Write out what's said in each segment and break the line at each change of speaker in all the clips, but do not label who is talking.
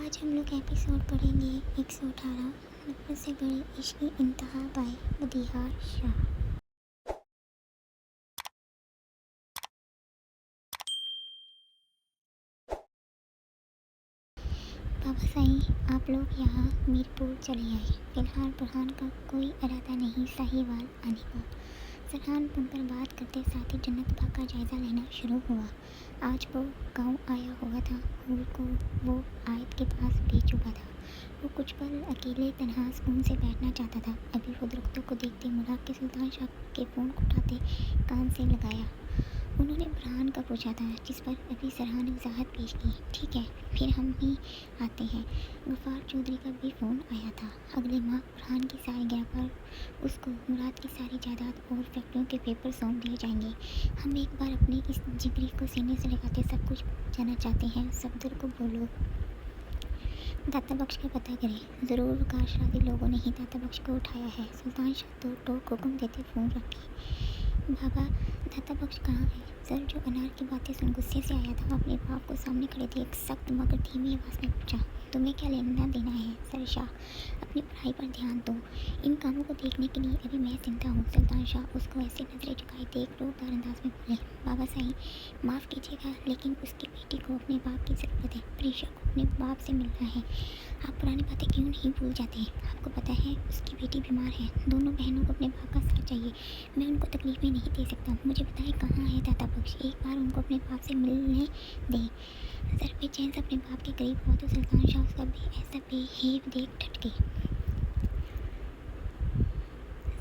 आज हम लोग एपिसोड पढ़ेंगे 118 नफरत से बड़ी इश्क की इंतहा बाय मदीहा शाह। बाबा साईं, आप लोग यहाँ मीरपुर चले आए। फिलहाल बुरहान का कोई इरादा नहीं साहिवाल आने का। सरहान बुनकर बात करते साथ ही जन्नत बाग का जायज़ा लेना शुरू हुआ। आज वो गांव आया हुआ था। हूर को वो आयत के पास भेज चुका था। वो कुछ पल अकेले तन्हा सुकून से बैठना चाहता था। अभी वो दरख्तों को देखते मुराद के सुल्तान शाह के फ़ोन को उठाते कान से लगाया। उन्होंने बुरहान का पूछा था, जिस पर अभी सरहान ने वजाहत पेश की। ठीक है, फिर हम ही आते हैं। गफ़ार चौधरी का भी फ़ोन आया था। अगले माह बुरहान की सालगिरह पर उसको मुराद की सारी जायदाद और फैक्ट्रियों के पेपर सौंप दिए जाएंगे। हम एक बार अपनी इस जिगरी को सीने से लगाते सब कुछ जानना चाहते हैं। सफदर को बोलो दाता बख्श का पता करें। ज़रूर वकाश राजी लोगों ने ही दाता बख्श को उठाया है। सुल्तान शाह तो टोक हुक्म देते फ़ोन रखे। बाबा, दाता बख्श कहाँ है? सर जो अनार की बातें सुन गुस्से से आया था, अपने बाप को सामने खड़े थे, एक सख्त मगर धीमी आवाज़ में पूछा, तुम्हें क्या लेना देना है? सर शाह, अपनी पढ़ाई पर ध्यान दो। इन कामों को देखने के लिए अभी मैं जिंदा हूँ। सुल्तान शाह उसको ऐसे नजरें झुकाए देख रोबदार अंदाज में बोले, बाबा साईं माफ़ कीजिएगा, लेकिन उसकी बेटी को अपने बाप की ज़रूरत है। प्रीशा को अपने बाप से मिलना है। आप पुरानी बातें क्यों नहीं भूल जाते? आपको पता है उसकी बेटी बीमार है। दोनों बहनों को अपने बाप का साथ चाहिए। मैं उनको तकलीफें नहीं दे सकता। मुझे बताएं कहाँ है दाता बख्श? एक बार उनको अपने बाप से मिलने दें। सर बेचैन से अपने बाप के करीब हुआ तो सुल्तान शाह उसका ऐसा बेहेव देख डट गए।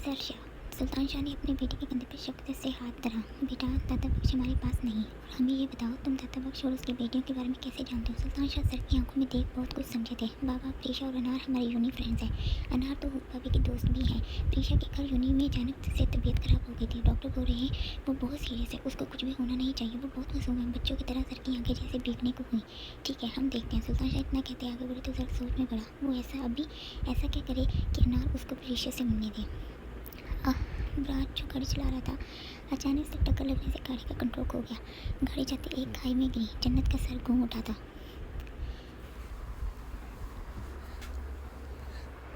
सर शाह, सुल्तान शाह ने अपने बेटे के कंधे पर शफ़क़त से हाथ धरा। बेटा, दाता बख्श हमारे पास नहीं। और हमें ये बताओ, तुम दाता बख्श और उसकी बेटियों के बारे में कैसे जानते हो? सुल्तान शाह सर की आंखों में देख बहुत कुछ समझे थे। बाबा, प्रीशा और अनार हमारे यूनी फ्रेंड्स हैं। अनार तो हूर भाभी की दोस्त भी है। प्रीशा के घर यूनी में अचानक से तबीयत खराब हो गई थी। डॉक्टर बोल रहे हैं वो बहुत सीरियस है। उसको कुछ भी होना नहीं चाहिए। वो बहुत मासूम है, बच्चों की तरह सर की आंखें जैसे भीगने को हुई। ठीक है, हम देखते हैं। सुल्तान शाह इतना कहते आगे बढ़े तो सर सोच में पड़ा। वो ऐसा क्या करे कि अनार उसको प्रीशा से मिलने दे। मुराद जो गाड़ी चला रहा था, अचानक से टक्कर लगने से गाड़ी का कंट्रोल खो गया। गाड़ी जाते एक खाई में गिरी। जन्नत का सर घूम उठा था।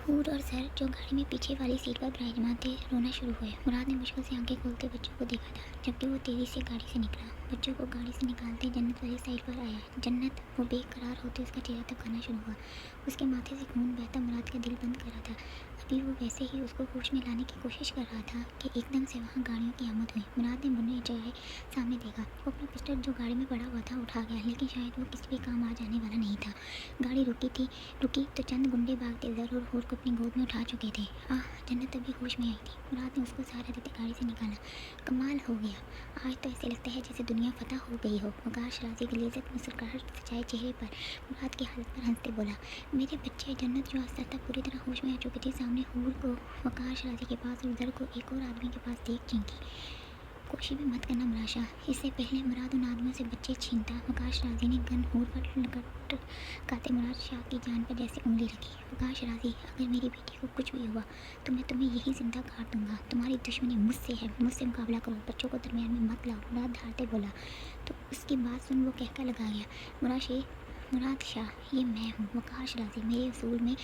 हूर और सर जो गाड़ी में पीछे वाली सीट पर विराजमान थे, रोना शुरू हुए। मुराद ने मुश्किल से आंखें खोलते बच्चों को देखा था, जबकि वो तेज़ी से गाड़ी से निकला। बच्चों को गाड़ी से निकालते जन्नत वाली साइड पर आया। जन्नत, वो बेकरार होते उसका चेहरा तबकाना शुरू हुआ। उसके माथे से खून बहता मुराद का दिल बंद कर रहा था। अभी वो वैसे ही उसको होश में लाने की कोशिश कर रहा था कि एकदम से वहाँ गाड़ियों की आमद हुई। मुराद ने मुन्ने जाए सामने देखा। वो अपना पिस्टल जो गाड़ी में पड़ा हुआ था उठा गया, लेकिन शायद वो किसी भी काम आ जाने वाला नहीं था। गाड़ी रुकी तो चंद गुंडे भागते ज़र और हूर को अपनी गोद में उठा चुके थे। जन्नत अभी होश में आई थी। मुराद ने उसको सहारा देते गाड़ी से निकाला। कमाल हो गया, आज तो ऐसे लगता है जैसे दुनिया फतह हो गई हो। वकाश राजी की लिज़्ज़त मुस्कुराहट सजाए चेहरे पर मुराद की हालत पर हंसते बोला, मेरे बच्चे। जन्नत जो आज तक पूरी तरह होश में आ चुकी थी, सामने हूर को, वकाश राजी के पास और ज़र को एक और आदमी के पास देख चिंकी। कोशिश भी मत करना मुराशा। इससे पहले मुराद उन आदमियों से बच्चे छीनता। वकाश राजी ने गन हूर पर लटकाते मुराद शाह की जान पर जैसे उंगली रखी। वकाश राजी, अगर मेरी बेटी को कुछ भी हुआ तो मैं तुम्हें यही जिंदा काट दूंगा। तुम्हारी दुश्मनी मुझसे है, मुझसे मुकाबला करो। बच्चों को दरमियान में मत लाओ। मुराद धारते बोला। तो उसकी बात सुन वो कहकर लगा गया, मुराद शाह, ये मैं हूँ वकाश राजी। मेरे उसूल में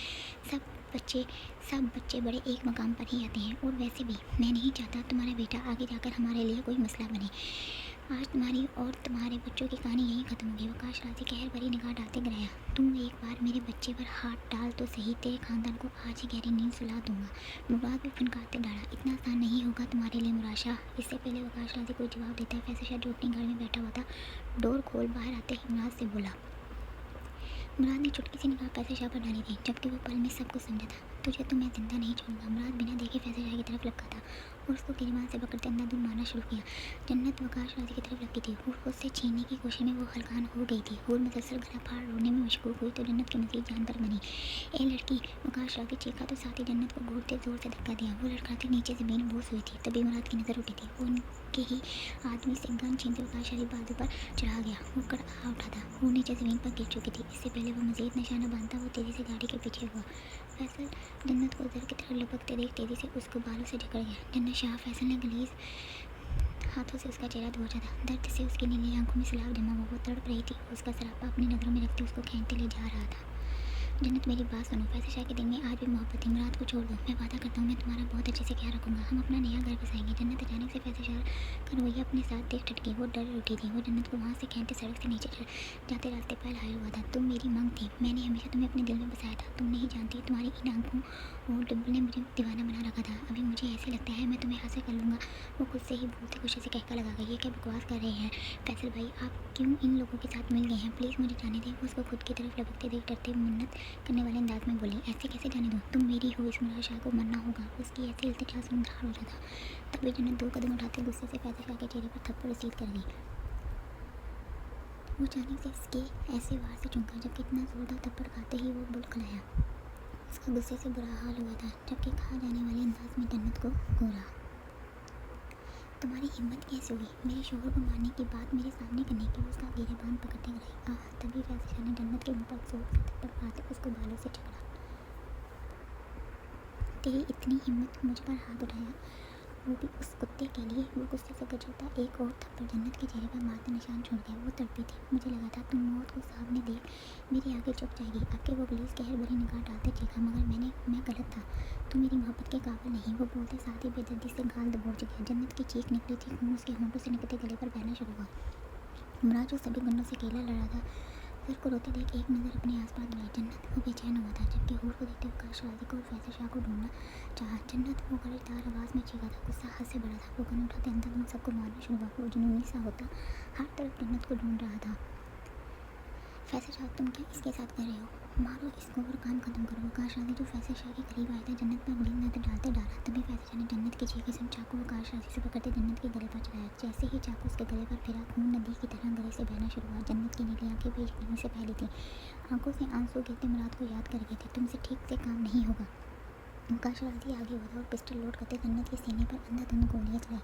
सब बच्चे बड़े एक मकाम पर ही आते हैं। और वैसे भी मैं नहीं चाहता तुम्हारा बेटा आगे जाकर हमारे लिए कोई मसला बने। आज तुम्हारी और तुम्हारे बच्चों की कहानी यहीं ख़त्म होगी। वकाश राजी कहर भरी निगाह डालते गिराया, तुम एक बार मेरे बच्चे पर हाथ डाल तो सही, तेरे खानदान को आज ही गहरी नींद सुला दूंगा। मुराद भी फनकारते डाला, इतना आसान नहीं होगा तुम्हारे लिए मुराशा। इससे पहले वकाश राजी कोई जवाब देता है, फैसल शाह जो अपनी गाड़ी में बैठा हुआ था डोर खोल बाहर आते ही मुराद से बोला। मुराद ने चुटकी सी निगाह फैसल शाह पर डाली थी, जबकि वो पल में सब कुछ समझा था। तुझे तो मैं जिंदा नहीं छोड़ूंगा। मुराद बिना देखे फैसल शाह की तरफ लपका था और उसको गिरबान से पकड़ते अंधाधुंध मारना शुरू किया। जन्नत वकाश राजी की तरफ लपकी थी। हूर को उससे छीनने की कोशिश में वो हलकान हो गई थी। हूर मुसलसल गला फाड़ रोने में मशगूल हुई तो जन्नत की मजीद जान पर बनी। ए लड़की, वकाश राजी चीखा तो साथ ही जन्नत को घूरते जोर से धक्का दिया। वो लड़खड़ाती नीचे ज़मीन बोस हुई थी। तभी मुराद की नज़र उठी थी। वो उनके ही आदमी से गन छीनते वकाश राजी बाजू पर चढ़ा गया। वो कड़ा उठा था। वो नीचे ज़मीन पर गिर चुकी थी। इससे पहले वो मजीद निशाना बांधता वो तेज़ी से गाड़ी के पीछे हुआ। फैसल जन्नत को उधर की तरफ लपकते देख तेज़ी से उसको बालों से जकड़ गया। जन्नत शाह, फैसल ने गलीज हाथों से उसका चेहरा पोंछा था। दर्द से उसकी नीली आंखों में सैलाब जमा हुआ। वो तड़प रही थी। उसका सरापा अपनी नज़रों में रखते उसको खींचते ले जा रहा था। जन्नत मेरी बात सुनो, फैसल शाह के दिल में आज भी मोहब्बत है। मुराद को छोड़ दो, मैं वादा करता हूँ मैं तुम्हारा बहुत अच्छे से ख्याल रखूँगा। हम अपना नया घर बसाएंगे। जन्नत अचानक से फैसल शाह का रवैया अपने साथ देख टटकी। वो डर उठी थी। वो जन्नत को वहाँ से खींचते सड़क से नीचे जाते रास्ते पर हायर हुआ था। तुम मेरी मांग थी, मैंने हमेशा तुम्हें अपने दिल में बसाया था। तुम नहीं जानती, तुम्हारी इन आंखों और डिम्पल ने मुझे दीवाना बना रखा था। अभी मुझे ऐसे लगता है मैं तुम्हें हासिल कर लूँगा। वो खुद से ही बोलते खुशी से कहका लगा गई, ये क्या बकवास कर रहे हैं फैसल भाई, आप क्यों इन लोगों के साथ मिल गए हैं? प्लीज़ मुझे जाने दें। वो उसको खुद की तरफ लपकते देख डरते मिन्नत करने वाले अंदाज में बोली, ऐसे कैसे जाने दूँ? तुम मेरी हो, इस मुराद शाह को मरना होगा। उसकी ऐसी इल्तिजा सुन ठाड़ हो जाता। तभी जन्नत 2 कदम उठाते गुस्से से फैसल शाह के चेहरे पर थप्पड़ रसीद कर गई। वो अचानक से इसके ऐसे वार से चौंका जबकि इतना जोरदार थप्पड़ खाते ही वो बुलखलाया। उसका गुस्से से बुरा हाल हुआ था जबकि खा जाने वाले अंदाज में जन्नत को घूरा। तुम्हारी हिम्मत कैसे हुई मेरे शोहर को मारने की बात मेरे सामने करने की? वो उसका गिरेबान पकड़ते रही। तभी फैसल शाह ने जन्नत के मुंह पर जोर से थप्पड़ मारते उसको बालों से झगड़ा। तेरी इतनी हिम्मत, मुझ पर हाथ उठाया, वो भी उस कुत्ते के लिए? वो गुस्से से गरजता एक और थप्पड़ जन्नत के चेहरे पर मारते निशान छोड़ गया। वो तड़पी थी। मुझे लगा था तुम मौत को सामने देख मेरी आगे झुक जाएगी। आपके वो गलीज कहर भरी निगाह डालते चीखा, मगर मैं गलत था। तुम मेरी मोहब्बत के काबिल नहीं। वो बोलते साथ ही बेदर्दी से गाल दबोच गया। जन्नत की चीख निकली थी, खून उसके होंठों से निकलते गले पर बहना शुरू हुआ। मुराद जो सभी गुंडों से अकेला लड़ा था, सर को रोते देख एक नज़र अपने आसपास बुलाई। जन्नत वो बेचैन हुआ था जबकि हूर को देखते हुए काश राजी को और फैसल शाह को ढूंढना चाहा। जन्नत वो गरजदार आवाज़ में चीखा था। गुस्सा हद से बड़ा था। वो गन उठाते अंदर सबको मारना शुरू हुआ। वो जुनूनी सा होता हर तरफ जन्नत को ढूंढ रहा था। फैसल शाह तुम क्या इसके साथ कर रहे हो? मारो इसको और काम खत्म करो। आकाश राजी जो फैसल शाह के करीब आया था जन्नत पर गली नजर डालते डाला। तभी फैसल शाह ने जन्नत की चीख सुन चाकू आकाश राजी से पकड़ते जन्नत के गले पर चलाया। जैसे ही चाकू उसके गले पर फिरा, खून नदी की तरह गले से बहना शुरू हुआ। जन्नत की नीली आंखें भी यकीन से फैली थी। आंखों से आंसू गिरते मुराद को याद कर गए थे। तुमसे ठीक से काम नहीं होगा। आकाश राजी आगे बढ़ा और पिस्टल लोड करते जन्नत के सीने पर अंधाधुंध गोलियां चलाई।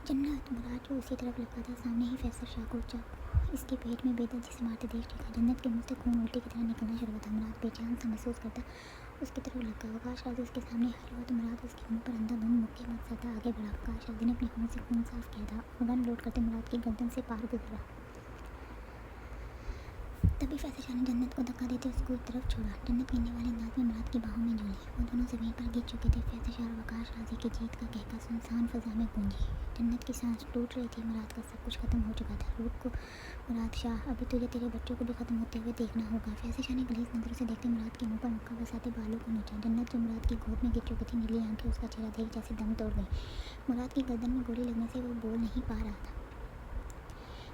जन्नत मुराद जो उसी तरफ लगा था, सामने ही फैसल शाह को चाकू इसके पेट में बेदर्दी से मारते देख चुका। जन्नत के मुंह से खून उल्टी की तरह निकलना शुरू हुआ था। मुराद बेजान सा महसूस करता उसकी तरफ लगा। आकाश राजी उसके सामने हार हुआ तो मुराद उसके मुंह पर अंधाधुंध मुक्के मत सकता आगे बढ़ा। आकाश राजी ने अपने खून से खून साफ किया था और गन लोड करते मुराद की गर्दन से पार गुजरा। तभी फैसल शाह ने जन्नत को धक्का देते उसको एक तरफ छोड़ा। जन्नत गिरने वाले अंदाज में मुराद की बाहों में झूली। वो दोनों जमीन पर गिर चुके थे। फैसल शाह और आकाश राजी की जीत का कहका सुनसान फजा में गूंजी। जन्नत की सांस टूट रही थी। मुराद का सब कुछ खत्म हो चुका था। रुक को मुराद शाह, अभी तुझे तेरे बच्चों को भी खत्म होते हुए देखना होगा। फैसल शाह ने गलीज नजरों से देखते मुराद के मुंह पर मुक्का बसाते बालों को नोचा। जन्नत जो मुराद की गोद में गिर चुकी थी, नीली आंखें उसका चेहरा देख जैसे दम तोड़ गई। मुराद की गर्दन में गोली लगने से वो बोल नहीं पा रहा था।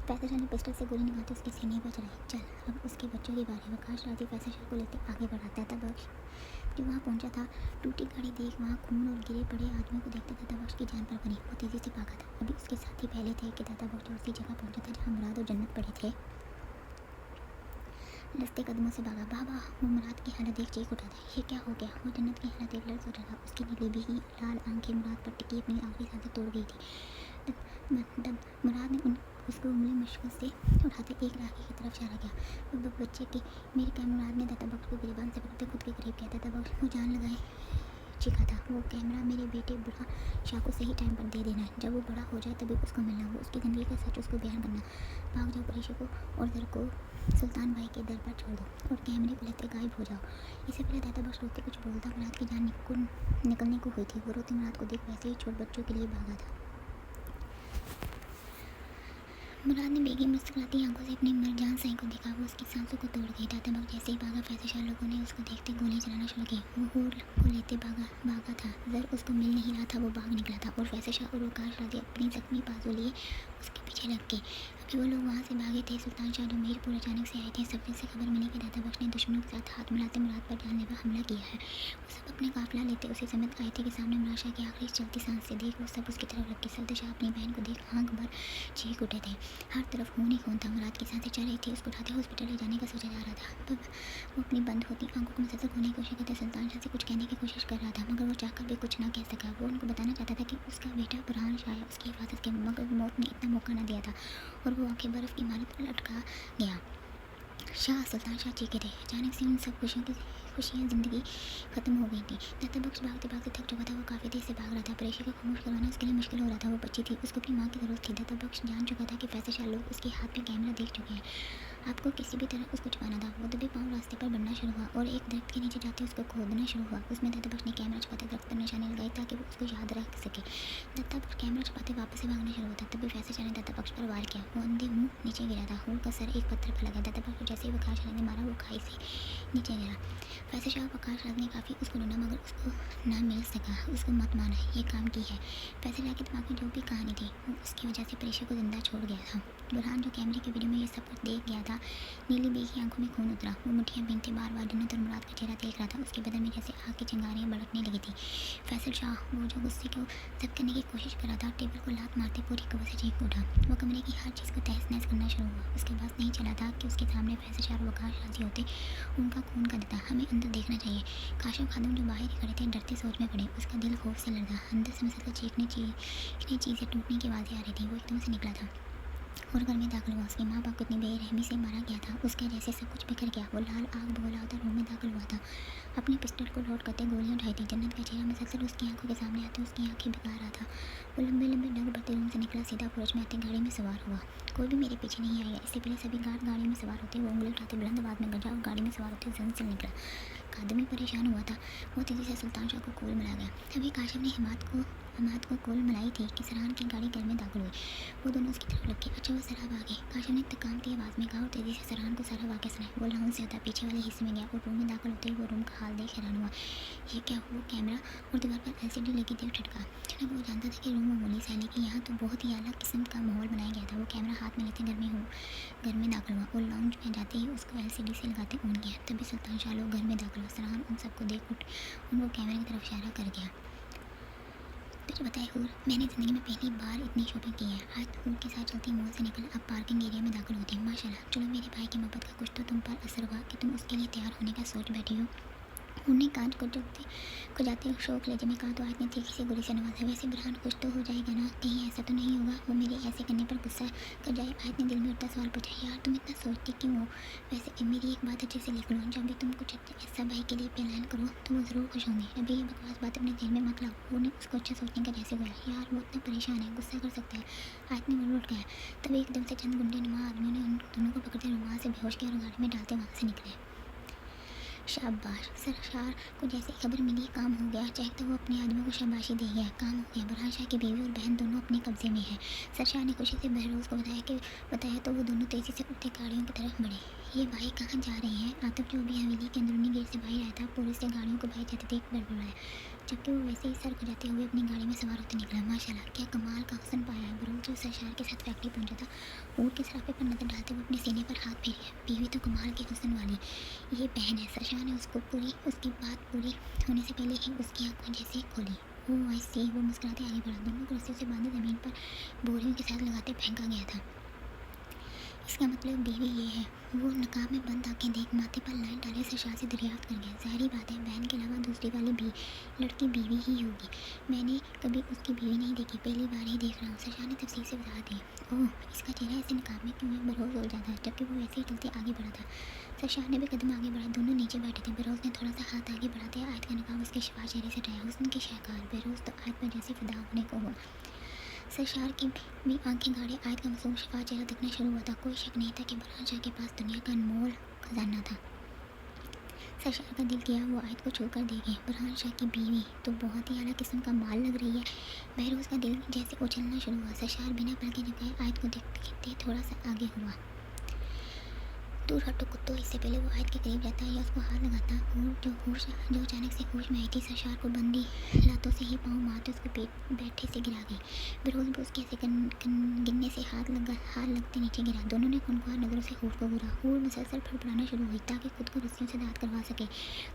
फैसल शाह ने पिस्टल से गोली निकालते उसके सीने पर चलाई। चल अब उसके बच्चों की बारी। आकाश राजी फैसल शाह को लेते आगे बढ़ाता था। बख्श जो वहाँ पहुँचा था, टूटी गाड़ी देख वहाँ खून और गिरे पड़े आदमियों को देखते दादा बख्श की जान पर बनी। वो तेज़ी से भागा था। अभी उसके साथी पहले थे कि दादा बख्श उसी जगह पहुँचा था जहाँ मुराद और जन्नत पड़े थे। लसते कदमों से भागा। बाबा! वो मुराद की हालत देख चीख उठा था। ये क्या हो गया? वो जन्नत की हालत देख लड़ उठा था। उसकी नीली भी लाल आंखें मुराद पर टिकी अपनी आखिरी सांसें तोड़ गई थी। मुराद ने उसको उंगली मुश्किल से उठाते एक राखी की तरफ इशारा किया। बच्चे की मेरे क्या? मुराद ने दादा बख्श को गिरबान से पकड़ते खुद के करीब किया। दादा बख्श को जान लगाए चीखा था। वो कैमरा मेरे बेटे बुढ़ा शाह को सही टाइम पर दे देना। जब वो बड़ा हो जाए तभी उसको मिलना। वो उसकी ज़िंदगी का सच उसको बयान करना। भाग जाओ परेशी को और दर को सुल्तान भाई के दर पर छोड़ दो और कैमरे को लेते गायब हो जाओ। इससे पहले दादा बख्श रोते कुछ बोलता मुराद की जान निकलने को हुई थी। वो रोते मुराद को देख वैसे ही छोट बच्चों के लिए भागा था। मुराद ने बेगी मुस्कुराती आंखों से अपनी मरजान साई को देखा। वो उसकी सांसों को तोड़ गई। दादा बख्श जैसे ही भागा, फैसल शाह लोगों ने उसको देखते गोली चलाना शुरू की। वो हूर को लेते भागा था। जर उसको मिल नहीं रहा था, वो भाग निकला था और फैसल शाह और आकाश राजी अपनी जख्मी बाजू लिए उसके पीछे लग गए। अभी वो लोग वहाँ से भागे थे। सुल्तान शाह जो मीरपुर अचानक से आए थे। सबसे से खबर मिली कि दादा बख्श ने दुश्मनों के साथ हाथ मिलाते मुराद पर जानलेवा हमला किया है। वो सब अपने काफिला लेते उसी समय आए थे कि सामने मुराद शाह की आखिरी चलती सांस से देख वो सब उसकी तरफ लग के सल्द शाह अपनी बहन को देख आँख भर चीख उठे थे। हर तरफ खून ही खून था। मुराद की सांसें चल रही थी। उसको उठाते हॉस्पिटल ले जाने का सोचा जा रहा था। तब वो अपनी बंद होती आंखों को मुझसे खोने की कोशिश करते सुल्तान शाह से कुछ कहने की कोशिश कर रहा था, मगर वो चाहकर भी कुछ ना कह सका। वो उनको बताना चाहता था कि उसका बेटा बुरहान शाह उसकी हिफाजत के, मगर मौत ने इतना मौका न दिया था और वो आंखें बर्फ़ की इमारत पर लटका गया। शाह सुल्तान शाह चीखे थे। अचानक से उन सब खुशियों खुशियाँ ज़िंदगी ख़त्म हो गई थी। दादा बख्श भागते भागते थक चुका था। वो काफ़ी देर से भाग रहा था। परेशी को खामोश करवाना उसके लिए मुश्किल हो रहा था। वो बच्ची थी, उसको अपनी माँ की ज़रूरत थी। दादा बख्श जान चुका था कि फैसल शाह लोग उसके हाथ में कैमरा देख चुके हैं। आपको किसी भी तरह उसको छुपाना था। वो दबे पाँव रास्ते पर बढ़ना शुरू हुआ और एक दरख्त के नीचे जाते उसको खोदना शुरू हुआ। उसमें दादा बख्श ने कैमरा छुपाते दरख्त पर निशानी लगाई ताकि वो उसको याद रख सके। दादा बख्श कैमरा छुपाते वापस से भागना शुरू हुआ था। तभी फैसल शाह ने दादा बख्श पर वार किया। वो अंधे मुंह नीचे गिरा था। हूर का सर एक पत्थर पर लगा। दादा बख्श को जैसे ही वकार शाह ने मारा वो खाई से नीचे गिरा। फैसल शाह वकार शाह ने काफ़ी उसको ढूंढा मगर उसको ना मिल सका। उसको मत माना, ये काम की है। फैसल शाह के दिमाग में जो भी कहानी थी वो उसकी वजह से परेशी को जिंदा छोड़ गया था। बुरहान जो कैमरे की वीडियो में ये सब कुछ देख गया था, नीली बेगी आंखों में खून उतरा। वो मुठ्ठियाँ भींगते बार बार जन्नत और मुराद का चेहरा देख रहा था। उसके बदन में जैसे आग की चिंगारियाँ भड़कने लगी थी। फैसल शाह वो जो गुस्से को जब्त करने की कोशिश कर रहा था, टेबल को लात मारते पूरी कब्र से चीख उठा। वो कमरे की हर चीज़ को तहस नहस करना शुरू हुआ। उसके पास नहीं चला था कि उसके सामने फैसल शाह और वकार शाह होते उनका खून का देता। हमें अंदर देखना चाहिए। काशिफ खादिम जो बाहर ही खड़े थे डरते सोच में पड़े। उसका दिल खौफ से लड़ता। अंदर से मसलसल चीज़ें टूटने की आवाज़ें आ रही थी। वो एकदम से निकला था और घर में दाखिल हुआ। उसके माँ बाप को इतनी बेरहमी से मारा गया था, उसके जैसे सब कुछ बिखर गया। वो लाल आग बगोला होता रूम में दाखिल हुआ था। अपने पिस्टल को लोड करते गोलियां उठाई थी। जन्नत का चेहरा मसलसल उसकी आंखों के सामने आते उसकी आंखें बिगा रहा था। वो लंबे लंबे डग भरते रूम से निकला, सीधा फौज में आते गाड़ी में सवार हुआ। कोई भी मेरे पीछे नहीं आएगा। इससे पहले सभी गार्ड गाड़ी में सवार होते। वो उंगली उठाते बुलंद आवाज़ में गरजा और गाड़ी में सवार होते जन से निकला। खादिम परेशान हुआ था। वो तेज़ी से सुल्तान शाह को कोल मिला गया। अभी काशिफ ने हमाद को कोल मिलाई थी कि सरहान की गाड़ी घर में दाखिल हुई। वो दोनों उसकी तरफ लगे। अच्छा वो सराब आ गए, काशिफ ने तकामती आवाज़ में कहा और तेज़ी से सरहान को सारा वाक़या सुनाया। वो लाउंज से होता पीछे वाले हिस्से में गया और रूम में दाखिल होते ही वो रूम का हाल देख हैरान हुआ। ये क्या हुआ? कैमरा और दीवार पर LCD लगी थी। ठटका जनाब वो जानता था कि रूम मामूली सा है लेकिन यहाँ तो बहुत ही आला किस्म का माहौल बनाया गया था। वो कैमरा हाथ में लेते घर में दाखिल हुआ और लाउंज में जाते ही उसको LCD से लगाते ऑन किया। तभी सुल्तान शाह लोग घर में दाखिल हुआ। सरहान उन सबको देख उनको कैमरे की तरफ इशारा कर गया। तुझे बताए हूर, मैंने ज़िंदगी में पहली बार इतनी शॉपिंग की है। आज हूर के साथ चलती मॉल से निकल अब पार्किंग एरिया में दाखिल होती है। माशाल्लाह, चलो मेरे भाई की मोहब्बत का कुछ तो तुम पर असर हुआ कि तुम उसके लिए तैयार होने का सोच बैठी हो। उन्हें कांच को जाते शौक लेते में कहा तो आज ने तीखी से गुरी से नवाजा। वैसे बुरहान कुछ तो हो जाएगा ना, कहीं ऐसा तो नहीं होगा वो मेरे ऐसे करने पर गुस्सा कर जाए। आज ने दिल में उठता सवाल पूछा, यार तुम इतना सोचती क्यों हो? वैसे मेरी एक बात अच्छे से लिख लो, जब भी तुम कुछ ऐसा भाई के लिए प्लान करो तो वो ज़रूर खुश होंगे। अभी ये बकवास बात अपने दिल में मत लाओ। उन्हें उसको अच्छा सोचने का जैसे हुआ, यार वो इतना परेशान है, गुस्सा कर सकता है। आज ने वो उठ गया। तभी एकदम से चंद गुंडे नुमा आदमियों ने उन दोनों को पकड़ते रुमाल से बेहोश किया और गाड़ी में डालते वहाँ से निकले। शाबाश। सरशार को जैसे खबर मिली काम हो गया। चाहे तो वो अपने आदमियों को शाबाशी दे गया, काम हो गया। बुरहान शाह की बीवी और बहन दोनों अपने कब्जे में है। सरशाह ने खुशी से बहरोज़ को बताया तो वो दोनों तेज़ी से उठते गाड़ियों की तरफ बढ़े। ये भाई कहाँ जा रहे हैं? आतिफ जो भी हवेली के अंदरूनी गेट से बाहर आया था पुलिस से गाड़ियों को बाहर जाते देख बड़बड़ाया, जबकि वो वैसे ही सर खुजाते हुए अपनी गाड़ी में सवार होते निकला। माशाल्लाह, क्या कमाल का हुस्न पाया है। बरोज जो सरशार के साथ फैक्ट्री पहुंचा था, ऊँट के सराफे पर नजर डालते हुए अपने सीने पर हाथ फेरिया। बीवी तो कमाल की हुस्न वाली, ये बहन है। सरशार ने उसकी बात पूरी होने से पहले ही उसकी आंखें जैसे खोली। वो ऐसे वो मुस्कुराते आगे बढ़ा। दोनों को रस्से से बांधे ज़मीन पर बोरियों के साथ लगाते फेंका गया था। इसका मतलब बीवी ये है। वो नकाब में बंद आंखें देख माथे पर लाइन डाले सरशाह से दरियाफ्त कर गया। जाहिर बात है बहन के अलावा दूसरी वाली भी लड़की बीवी ही होगी। मैंने कभी उसकी बीवी नहीं देखी, पहली बार ही देख रहा हूँ। सरशाह ने तफसील से बता दी। ओह, इसका चेहरा ऐसे नकाब में क्यों है? बरोज उलझा जाता है, जबकि वो वैसे ही चलते आगे बढ़ा था। सरशाह ने भी कदम आगे बढ़ा। दोनों नीचे बैठे थे। बरोज ने थोड़ा सा हाथ आगे बढ़ाते आयत का नकाब उसके शिफा चेहरे से हटाया। हुस्न की शाहकार बरोज तो आयत पर जैसे फिदा होने को हुआ। सरशार की भी आंखें गाड़ी आयत का मासूम शिफा चेहरा दिखना शुरू हुआ था। कोई शक नहीं था कि बुरहान शाह के पास दुनिया का अनमोल खजाना था। सरशार का दिल किया वो आयत को छू कर देगी। बुरहान शाह की बीवी तो बहुत ही आला किस्म का माल लग रही है। बहरोज का दिल जैसे उछलना शुरू हुआ। सरशार बिना पलके झपकाए आयत को देखते थोड़ा सा आगे हुआ। दूर हटो कुत्तो। इससे पहले वो आयत के करीब जाता या उसको हाथ लगाता जो अचानक से होश में आई थी। सरशार को बंदी लातों से ही पाँव मारते उसको बैठे से गिरा गई। बरोज भी उसके ऐसे गिनने से हाथ लगते नीचे गिरा। दोनों ने खुनख्वार नज़रों से हूर को घूरा। हूर मुसलसल फड़फड़ाना शुरू हुई ताकि खुद को रस्सियों से दाँत करवा सके।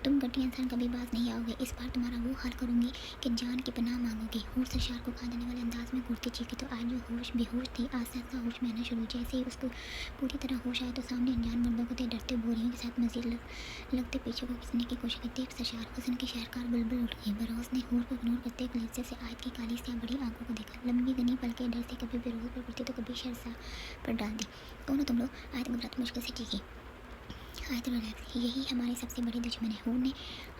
तुम घटिया इंसान कभी बाज नहीं आओगे। इस बार तुम्हारा वो हाल करूँगी कि जान की पनाह मांगोगे। हूर सरशार को खा जाने वाले अंदाज में घूरती चीखी तो आज जो बेहोश थी आस्ता आस्ता होश में आना शुरू। जैसे ही उसको पूरी तरह होश आया तो सामने अनजान मर्दों को डरते बोरियों के साथ मजीद लगते पीछे को खींचने की कोशिश करती। सरशार हुस्न की शहरकार बुलबुल उठ गई। बरोज ने हूर को इग्नोर करते एक लहजे से आयत की काली से बड़ी आंखों को देखा। लंबी गनी पलके डर से कभी बरोज पर पड़ती तो कभी शहरशाह पर डाल दी। कौन हो तुम लोग? आयत घबराती मुश्किल से चीखी। आयत रिलैक्स, यही हमारे सबसे बड़े दुश्मन है। हूर ने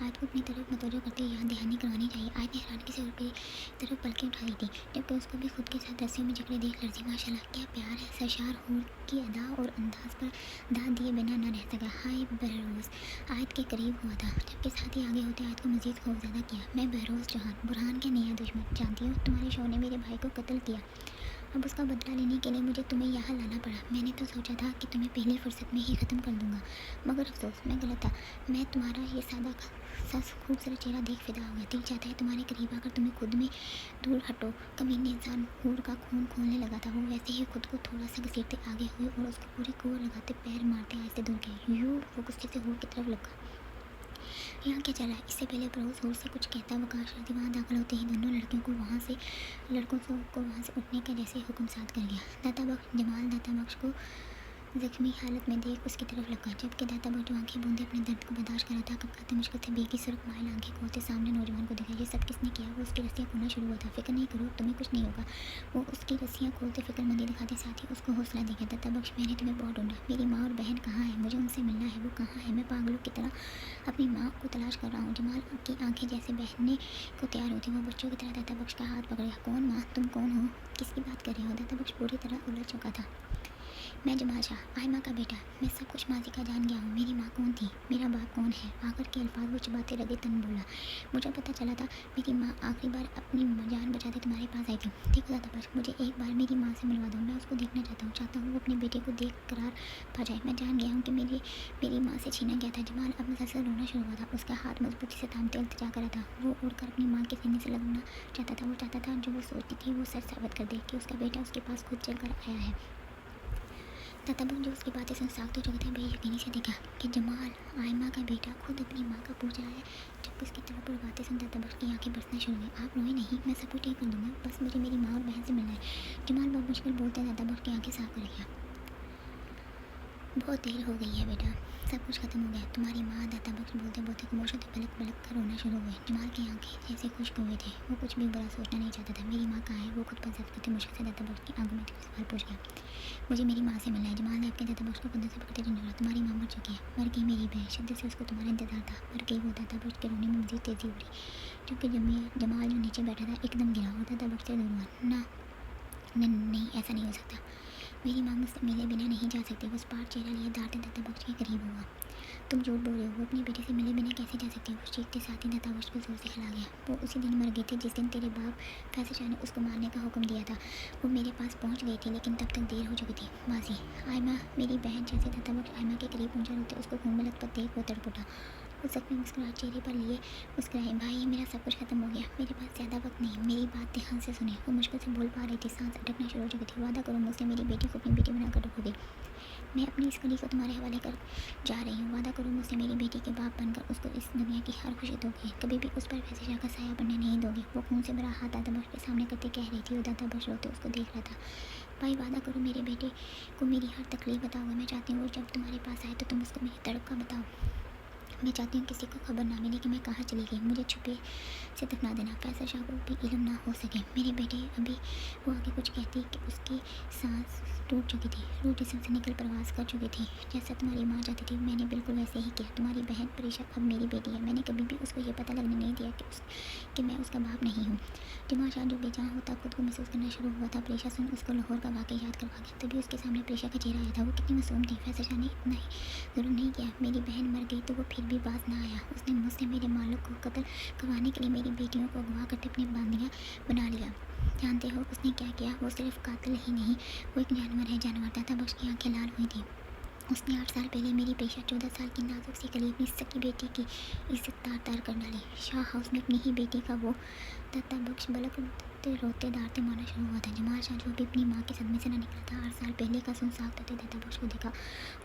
आयत को अपनी तरफ मतवजो करते हुए याद दहानी करवानी चाहिए। आयत ने हैरानगी से उसकी तरफ पलकें उठा दी थी, जबकि उसको भी खुद के साथ रस्सियों में जकड़े देख लर्जी। माशाल्लाह क्या प्यार है। सरशार हूर की अदा और अंदाज पर दाद दिए बिना न रह सका। हाय बहरोज आयत के करीब हुआ था, जबकि साथ ही आगे होते आयत को मजीद खौफजदा किया। मैं बहरोज जहान, बुरहान का नया दुश्मन, जानती हूँ तुम्हारे शौहर ने मेरे भाई को कत्ल किया। अब उसका बदला लेने के लिए मुझे तुम्हें यहाँ लाना पड़ा। मैंने तो सोचा था कि तुम्हें पहली फुर्सत में ही ख़त्म कर दूंगा, मगर अफसोस मैं गलत था। मैं तुम्हारा ये सादा सा खूबसूरत चेहरा देख फिदा हो गया। दिल चाहता है तुम्हारे करीब आकर तुम्हें खुद में दूर हटो। कमीने इंसान हूर का खून खोलने लगा था। वो वैसे ही खुद को थोड़ा सा घसीटते आगे हुए और उसको पूरी कुंवर लगाते पैर मारते आहिस्ते दूर गए। यूँ वो गुस्से से हूर की तरफ लगा। यहाँ क्या चल रहा है? इससे पहले बरोज हूर से कुछ कहता वकाश वहाँ दाखिल होते ही दोनों लड़कों को वहाँ से उठने का जैसे हुक्म साथ कर गया। दाता बख्श जमाल दाता बख्श को जख्मी हालत में देख उसकी तरफ लगा, जबकि दाता बख्श जो आंखें बूंदे अपने दर्द को बर्दाश्त कर रहा था, कपकाते मुश्किल से बेगी सुर्ख माइल आंखें खोलते सामने नौजवान को देखा। ये सब किसने किया? वो उसकी रस्सियाँ खोलना शुरू हुआ था। फिक्र नहीं करो, तुम्हें कुछ नहीं होगा। वो उसकी रस्सियाँ खोलते फिक्रमंदी दिखाते साथ ही उसको हौसला देगा। दाता बख्श मैंने तुम्हें बहुत ढूंढा। मेरी माँ और बहन कहाँ है? मुझे उनसे मिलना है। वो कहाँ है? मैं पागलों की तरह अपनी माँ को तलाश कर रहा हूँ। जमाल की आंखें जैसे बहने को तैयार होती, वो बच्चों की तरह दाता बख्श का हाथ पकड़ गया। कौन माँ? तुम कौन हो? किसकी बात कर रहे हो? दाता बख्श पूरी तरह उलझ चुका था। मैं जमाल शाह, आयमा का बेटा। मैं सब कुछ माजी का जान गया हूँ। मेरी माँ कौन थी? मेरा बाप कौन है? आखिर के अल्फाज वो चबाते लगे तन बोला। मुझे पता चला था मेरी माँ आखिरी बार अपनी जान बचाते तुम्हारे पास आई थी। देखो दादा बख्श, मुझे एक बार मेरी माँ से मिलवा दो। मैं उसको देखना चाहता हूँ वो अपने बेटे को देख करार पा जाए। मैं जान गया हूँ कि मेरी माँ से छीना गया था। जमाल अब मुसलसल रोना शुरू हुआ था। उसका हाथ मजबूती से थामते इल्तिजा कर रहा था। वो उड़कर अपनी माँ के सीने से लगना चाहता था। वो चाहता था जो वो सोचती थी वो सच साबित कर दे कि उसका बेटा उसके पास खुद चल कर आया है। दाता बख्श जो उसकी बातें सुन साख्त हो चुके थे, बेयकीनी से देखा कि जमाल आयमा का बेटा खुद अपनी माँ का पूजा है। जब उसकी तरफ और बातें सुन दाता बख्श की आंखें बरसना शुरू हुई। आप रोए नहीं, मैं सब कुछ ठीक कर दूंगा, बस मुझे मेरी माँ और बहन से मिलना है। जमाल बहुत मुश्किल बोलते दाता बख्श की आंखें साफ कर लिया। बहुत देर हो गई है बेटा, सब कुछ खत्म हो गया। तुम्हारी माँ दाता बख्श बोलते बोलते खामोश होते पलक पलक कर रोना शुरू हुए। जमाल की आंखें जैसे खुश्क हुए थे। वो कुछ भी बुरा सोचना नहीं चाहता था। मेरी माँ कहाँ है? वो खुद पर जब्त करते मुश्किल से दाता बख्श की आंखों में सवाल पूछ गया। मुझे मेरी माँ से मिलना है। जमाल ने अपने दाता बख्श को कंधे से पकड़ते झंझोड़ा। तुम्हारी माँ मर चुकी है। मर गई मेरी बहन। शब्द से उसको तुम्हारा इंतजार था। मर गई। वो दाता बख्श के रोने में मजीद तेजी उभरी, क्योंकि जमाल जो नीचे बैठा था एकदम गिरा और दाता बख्श से दूर हुआ। ना नहीं, ऐसा नहीं हो सकता। मेरी माँ मुझसे मिले बिना नहीं जा सकती। वो स्पाट चेहरा लिए दाते दाता बख्श के करीब हुआ। तुम झूठ बोल रहे हो। वो अपने बेटे से मिले बिना कैसे जा सकती है? वो चीखते साथ ही दाता बख्श को जोर से हिला गया। वो उसी दिन मर गई थी जिस दिन तेरे बाप फैसल शाह ने उसको मारने का हुक्म दिया था। वो मेरे पास पहुंच गई थी, लेकिन तब तक देर हो चुकी थी। माजी आयमा मेरी बहन। जैसे दाता बख्श आयमा के करीब पहुंचा रोते उसको खून में लथपथ देख वो तड़प उठा। वो जख्मी मुस्कुराहट चेहरे पर लिए मुस्कुराए। भाई मेरा सब कुछ खत्म हो गया, मेरे पास ज़्यादा वक्त नहीं। मेरी बात ध्यान से सुने। वो मुश्किल से बोल पा रही थी, सांस अटकना शुरू हो चुकी थी। वादा करो मुझसे मेरी बेटी को अपनी बेटी बनाकर रखोगे। मैं अपनी इस कली को तुम्हारे हवाले कर जा रही हूँ। वादा करो मुझसे मेरी बेटी के बाप बनकर उसको इस दुनिया की हर खुशी दोगे। कभी भी उस पर फैसल शाह का साया बनने नहीं दोगे। वो खून से भरा हाथ दाता बख्श के सामने करते कह रही थी। वो दाता बख्श रोते उसको देख रहा था। भाई वादा करो मेरे बेटे को मेरी हर तकलीफ बताओगे। मैं चाहती हूँ वो जब तुम्हारे पास आए तो तुम उसको मेरी तड़प का बताओ। मैं चाहती हूँ किसी को खबर ना मिले कि मैं कहाँ चली गई। मुझे छुपे से दफना देना। फैसल शाह को भी इल्म ना हो सके। मेरे बेटे अभी वो आगे कुछ कहती कि उसकी सांस टूट चुकी थी, रूह जिस्म से निकल प्रवास कर चुकी थी। जैसा तुम्हारी माँ चाहती थी मैंने बिल्कुल वैसे ही किया। तुम्हारी बहन परीशा अब मेरी बेटी है। मैंने कभी भी उसको ये पता लगने नहीं दिया कि मैं उसका बाप नहीं हूँ। जमाल शाह जो बेजान होता खुद को महसूस करना शुरू हुआ था। परीशा सुन उसको लाहौर का वाक़या याद करवा गया। तभी उसके सामने परीशा का चेहरा आया था। वो कितनी मासूम थी। फैसल शाह ने इतना ही ज़रूर नहीं किया। मेरी बहन मर गई तो वो फिर भी बाज ना आया। उसने मुझसे मेरे मालिक को कत्ल करवाने के लिए मेरी बेटियों को अगवा करके अपनी बांदियाँ बना लिया। जानते हो उसने क्या किया? वो सिर्फ कातिल ही नहीं, वो एक जानवर है। जानवर। दाता बख्श की आंखें लाल हुई थी। उसने 8 साल पहले मेरी पेशा 14 साल की नाजुक सी कली अपनी सकी बेटी की इज्जत तार तार कर डाली। शाह हाउस में अपनी ही बेटी का वो दाता बख्श बलक रोते दारते मारना शुरू हुआ था। जमाल शाह जो अभी अपनी माँ के सदमे से न निकला था, 8 साल पहले का सुनसाग तथे दाता बख्श को देखा।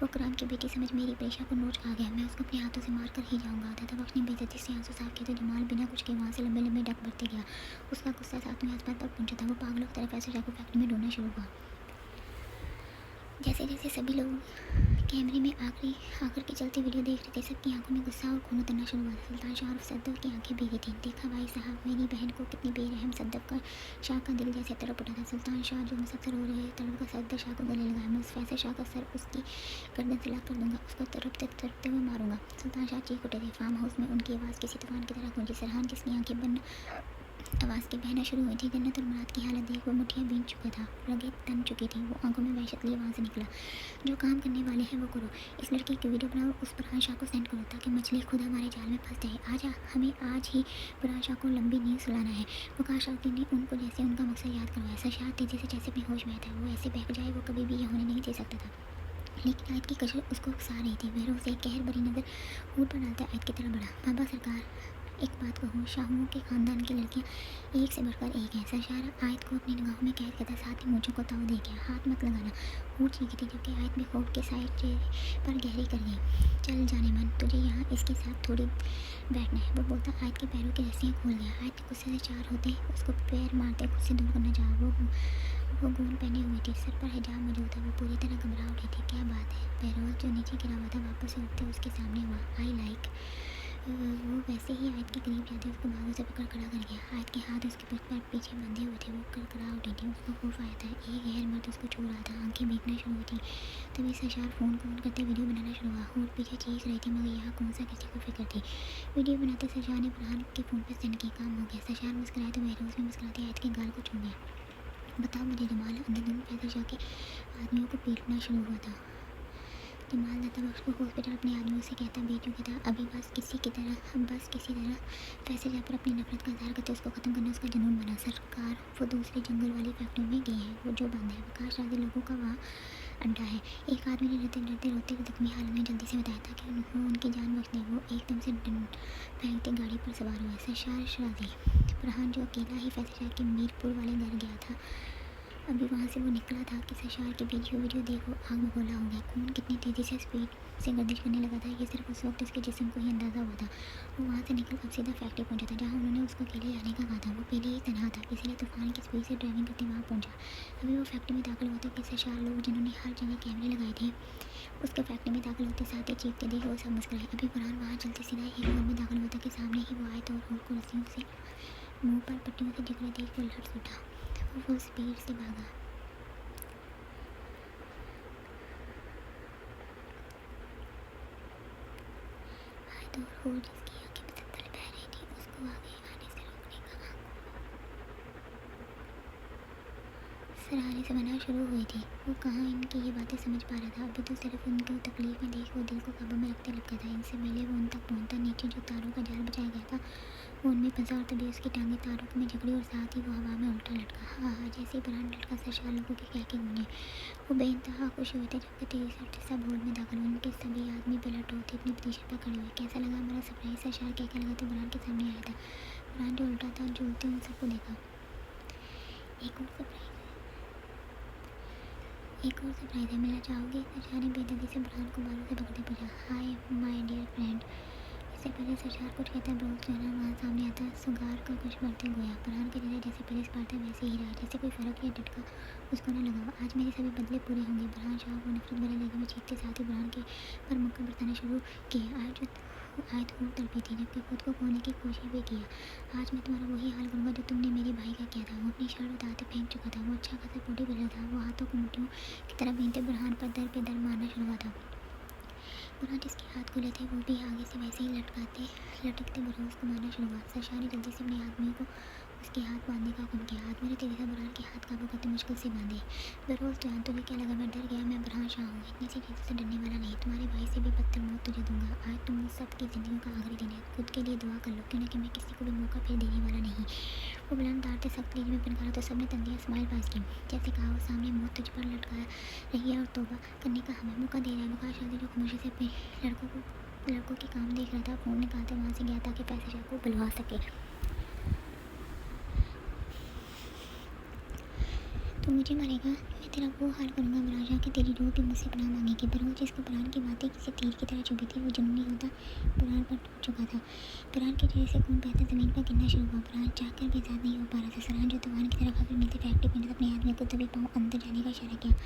वो कुरान की बेटी समझ मेरी पेशा को नोच खा गया। मैं उसको अपने हाथों से मार कर ही जाऊँगा। दाता बख्श ने बेइज्जती से आंसू साफ किए तो जमाल बिना कुछ के वहाँ से लंबे लंबे डग बढ़ते गया। उसका गुस्सा सातवें आसमान पर पहुंचा था। वो पागलों की तरफ ऐसे शाह को फैक्ट्री में ढूंढना शुरू हुआ। जैसे जैसे सभी लोग कैमरे में आकर के चलती वीडियो देख रहे थे, सबकी आंखों में गुस्सा और खून उतरना शुरू हुआ। सुल्तान शाह और सद्दफ की आंखें भीगी थीं। देखा भाई साहब, मेरी बहन को कितनी बेरहम। सद्दफ का शाह का दिल जैसे तड़प उठा था। सुल्तान शाह जो मुसफ्फर हो रहे तड़प का सद्दफ शाह को गले लगाया। मैं उस फैसले शाह का सर उसकी गर्दन से लाख कर दूंगा, उसको तड़पते हुए मारूंगा। सुल्तान शाह चीख उठे थे। फार्म हाउस में उनकी आवाज़ किसी तूफान की तरह गूंजी। सरहान जिसकी आंखें बंद आवाज़ की बहना शुरू हुई थी, जन्नत और मुराद की हालत देख वो मुठियाँ भींच चुका था, रगें तन चुकी थी। वो आंखों में वहशत लिए वहाँ से निकला। जो काम करने वाले हैं वो करो। इस लड़की की वीडियो बनाओ, उस फरहान शाह को सेंड करो ताकि मछली खुद हमारे जाल में फंस जाए। आजा, हमें आज ही फरहान शाह को लंबी नींद सुलाना है। वकाश अल्ती ने उनको जैसे उनका मकसद याद करवाया। सरशाह तेजी से जैसे अपने होश में था। वो ऐसे बहक जाए वो कभी भी ये होने नहीं दे सकता था। लेकिन आयत की कसर उसको उकसा रही थी। बहरों से कहर भरी नज़र ऊट पर डालता आयत की तरफ बढ़ा। बाबा सरकार, एक बात कहूँ, शाहुओं के खानदान की लड़कियाँ एक से बढ़कर एक हैं। सरशाह आयत को अपनी निगाहों में कैद करता, साथ ही मूंछों को ताव दे गया। हाथ मत लगाना, ऊँट चीखी थी, जबकि आयत भी खौफ के साए चेहरे पर गहरी कर गई। चल जाने मन, तुझे यहाँ इसके साथ थोड़ी बैठना है। वो बोलता आयत के पैरों की रस्सियाँ खोल गया। आयत के गुस्से से चार होते उसको पैर मारते खुद से दूर करना चाहा। वो गून पहने हुई थी, सर पर हिजाब मौजूद था। वो पूरी तरह घबरा उठी थी। क्या बात है? बहरोज जो नीचे गिरा हुआ था वापस से उठते उसके सामने हुआ। I like. वो वैसे ही आयत के करीब जाते उसको बाजू से पकड़ खड़ा कर गया। आयत के हाथ उसके पीठ पर पीछे बंधे हुए थे। वो कड़कड़ा उठी थी। उसको खौफ आया था। एक गैर मर्द उसको छू रहा था। आंखें भीगना शुरू हुई थी। तभी सरशार फ़ोन को ऑन करते वीडियो बनाना शुरू हुआ। होठ पीछे चीख रही थी, मगर यहाँ कौन सा किसी को फिक्र थी। वीडियो बनाते सरशार ने फरहान के फ़ोन पर सेंड किया। काम हो गया। सरशार मुस्कुराए तो बहरोज में मुस्कुराती आयत के गाल को छू गया। बताओ मुझे जमाल। अंधाधुंध पैसे जाके आदमियों को पीटना शुरू हुआ था। जमाल दाता बख्श को हॉस्पिटल अपने आदमियों से कहता भेज चुका था। अब बस किसी तरह पैसे जा पर अपनी नफरत का इजहार करते उसको ख़त्म करना उसका जुनून बना। सरकार, वो दूसरी जंगल वाली फैक्ट्री में गए हैं, वो जो बंद है। वकाश राजी लोगों का वहाँ अड्डा है। एक आदमी ने डरते रोते जख्मी हाल में जल्दी से बताया था कि वो उनकी जान बच गई। वो एकदम से फेंकते गाड़ी पर सवार हुआ। सरशार राजी फरहान जो अकेला ही फैसले के मीरपुर वाले घर गया था, अभी वहाँ से वो निकला था कि सरशार की वीडियो देखो आग में गोला हो गया। खून कितनी तेज़ी से स्पीड से गर्दिश करने लगा था, ये सिर्फ उस वक्त उसके जिस्म को ही अंदाज़ा हुआ था। वो वहाँ से निकल अब सीधा फैक्ट्री पहुँचा था, जहाँ उन्होंने उसको अकेले आने का कहा था। वो पहले ही तनहा था, इसलिए तूफान की स्पीड से ड्राइविंग करते वहाँ पहुँचा। अभी वो फैक्ट्री में दाखिल हुआ था कि सरशार लोग जिन्होंने हर जगह कैमरे लगाए थे उसके फैक्ट्री में दाखिल होते साथ ही चीखते देखे वो सब मुस्कुराए। अभी फरहान वहाँ चलते सीधा एक हॉल में दाखिल हुआ था कि सामने ही वो आए तो और कुर्सियों से मुँह पर पट्टियों से जकड़े देख वो लड़ उठा। वो फुल स्पीड से भागा। और जिसकी आंखें बदल बह रही थी उसको आगे आने से रोकने का सराहने से मना शुरू हुई थी। वो कहाँ इनकी ये बातें समझ पा रहा था। अभी तो सिर्फ उनको तकलीफ में देख वो दिल को काबू में रखते लगता था। इनसे पहले वो उन तक पहुँचता, नीचे जो तारों का जाल बिछाया गया था वो उनमें फंसा और तभी उसकी टांगें तारों में जकड़ी और साथ ही वो हवा में उल्टा लटका। हाँ हाँ, जैसे ही फरहान लटका सरशार लोगों के कह के गूंजे। वो बेइंतहा खुश हुए थे जबकि तेजी से सब हॉल में दाखिल हुए। उनके सभी आदमी बेलट होते अपनी पोजीशन पर खड़े हुए। कैसा लगा हमारा सरप्राइज? सरशार कह लगा तो फरहान के सामने आया था। फरहान जो उल्टा था झूलते उन सबको देखा। एक और सरप्राइज है, मिलना चाहोगे? सरशार ने बेदर्दी से फरहान को बालों से पकड़ते पूछा। Hi my dear friend. इससे पहले सरशार कुछ कहता ब्रोक जो है ना वहाँ सामने आता सुगार का कुछ बढ़ते गोया। फरहान के चेहरे जैसे पहले स्पार्ता वैसे ही रहा, जैसे कोई फ़र्क या झटका उसको न लगा। आज मेरे सभी बदले पूरे होंगे। फरहान शाह वो नफरत भरे लहजे में चीखते साथ ही फरहान के पर मुक्का बरसाने शुरू किए। आयत खूब तड़पी थी, जबकि खुद को खोने की कोशिश भी किया। आज मैं तुम्हारा वही हाल करूँगा जो तुमने मेरे भाई का किया था। वो अपनी शर्ट उतारते फेंक चुका था। वो अच्छा खासा बॉडी बिल्डर था। वो हाथों को मुट्ठियों की तरह बीनते फरहान पर दर पे दर मारना शुरू हुआ था। फरहान जिसके हाथ खुले थे वो भी आगे से वैसे ही लटकते बरोज को मारना शुरू हुआ। सरशार ने जल्दी से अपने आदमियों को उसके हाथ बांधने का हुक्म किया। आदमी ने तेजी से फरहान के हाथ काबू करते मुश्किल से बांधे। बरोज जान, तुझे क्या लगा मैं डर गया? मैं फरहान शाह हूँ, इतनी सी चीज़ों से डरने वाला नहीं। तुम्हारे भाई से भी बदतर मौत तुझे दूंगा। आज तुम सबकी ज़िंदगियों का आखिरी दिन है। खुद के लिए दुआ कर लो, क्यों ना कि मैं किसी को भी मौका फिर देने वाला नहीं। वो बुलंद तारते सख्त लीज में पिनकारा तो सबने तंदिया स्माइल पास की, जैसे कहा वो सामने मौत तुझ पर लटका रही है और तौबा करने का हमें मौका दे रहा है। वकाश शादी जो खामोशी से अपने लड़कों के काम देख रहा था, फ़ोन निकालते वहाँ से गया ताकि पैसे शाह को बुलवा सके। तू मुझे मारेगा, मैं तेरा वो हाल करूँगा महाराजा कि तेरी रूह भी मुझसे पनाह मांगेगी। बरोज जिसको बुरहान की बातें किसी तीर की तरह चुभी थी, वो जुनूनी होता बुरहान पर टूट चुका था। बुरहान के चेहरे से खून बहता ज़मीन पर गिरना शुरू हुआ। बुरहान चाहकर भी आज़ाद नहीं हो पा रहा था। सराहन जो तूफान की तरह खबर मिलती फैक्ट्री में अपने आदमी को तभी पाँव अंदर जाने का इशारा किया।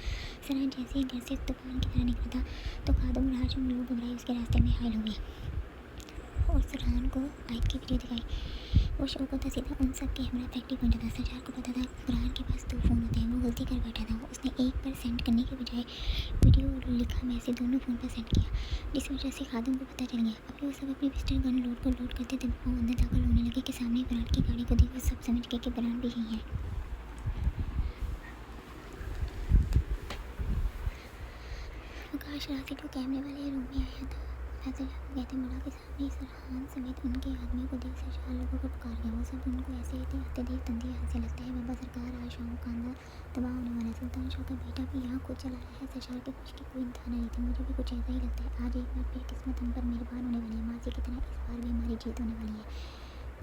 सराहन जैसे ही घर से तूफान की तरह निकला था तो खादम और हाशिम लोग घबराए उसके रास्ते में हायल हो गए और सराहन को आयत की वीडियो दिखाई। वो शौकत सीधा उन सब के हमरा फैक्ट्री पहुंचा था। सजार को पता था बुरहान के पास 2 फ़ोन होते हैं। वो गलती कर बैठा था। उसने एक पर सेंड करने के बजाय वीडियो और लिखा मैसेज दोनों फ़ोन पर सेंड किया, जिस वजह से खादम को पता चल गया। अभी वो सब अपनी पिस्टल गन लोड करते थे। वो अंदर दाखिल होने लगे कि सामने बुरहान की गाड़ी को देख वो सब समझ गए कि बुरहान भी यही है। आकाश राशि को कैमरे वाले रूम में आया था। ऐसे कहते मुड़ा के सामने सरहान समेत उनके आदमियों को देख सरशाह लोगों को पुकार गया। वो सब उनको ऐसे आते देख तंदे हंसने लगता है। बाबा सरकार आज शाह खानदान तबाह होने वाला है। सुल्तान शाह का बेटा भी यहाँ खुद चला रहा है। सरशाह के कुछ की कोई इंतहा नहीं थी। मुझे भी कुछ ऐसा ही लगता है। आज एक बार फिर किस्मत हम पर मेहरबान होने वाली है। माजी की तरह इस बार भी हमारी जीत होने वाली है।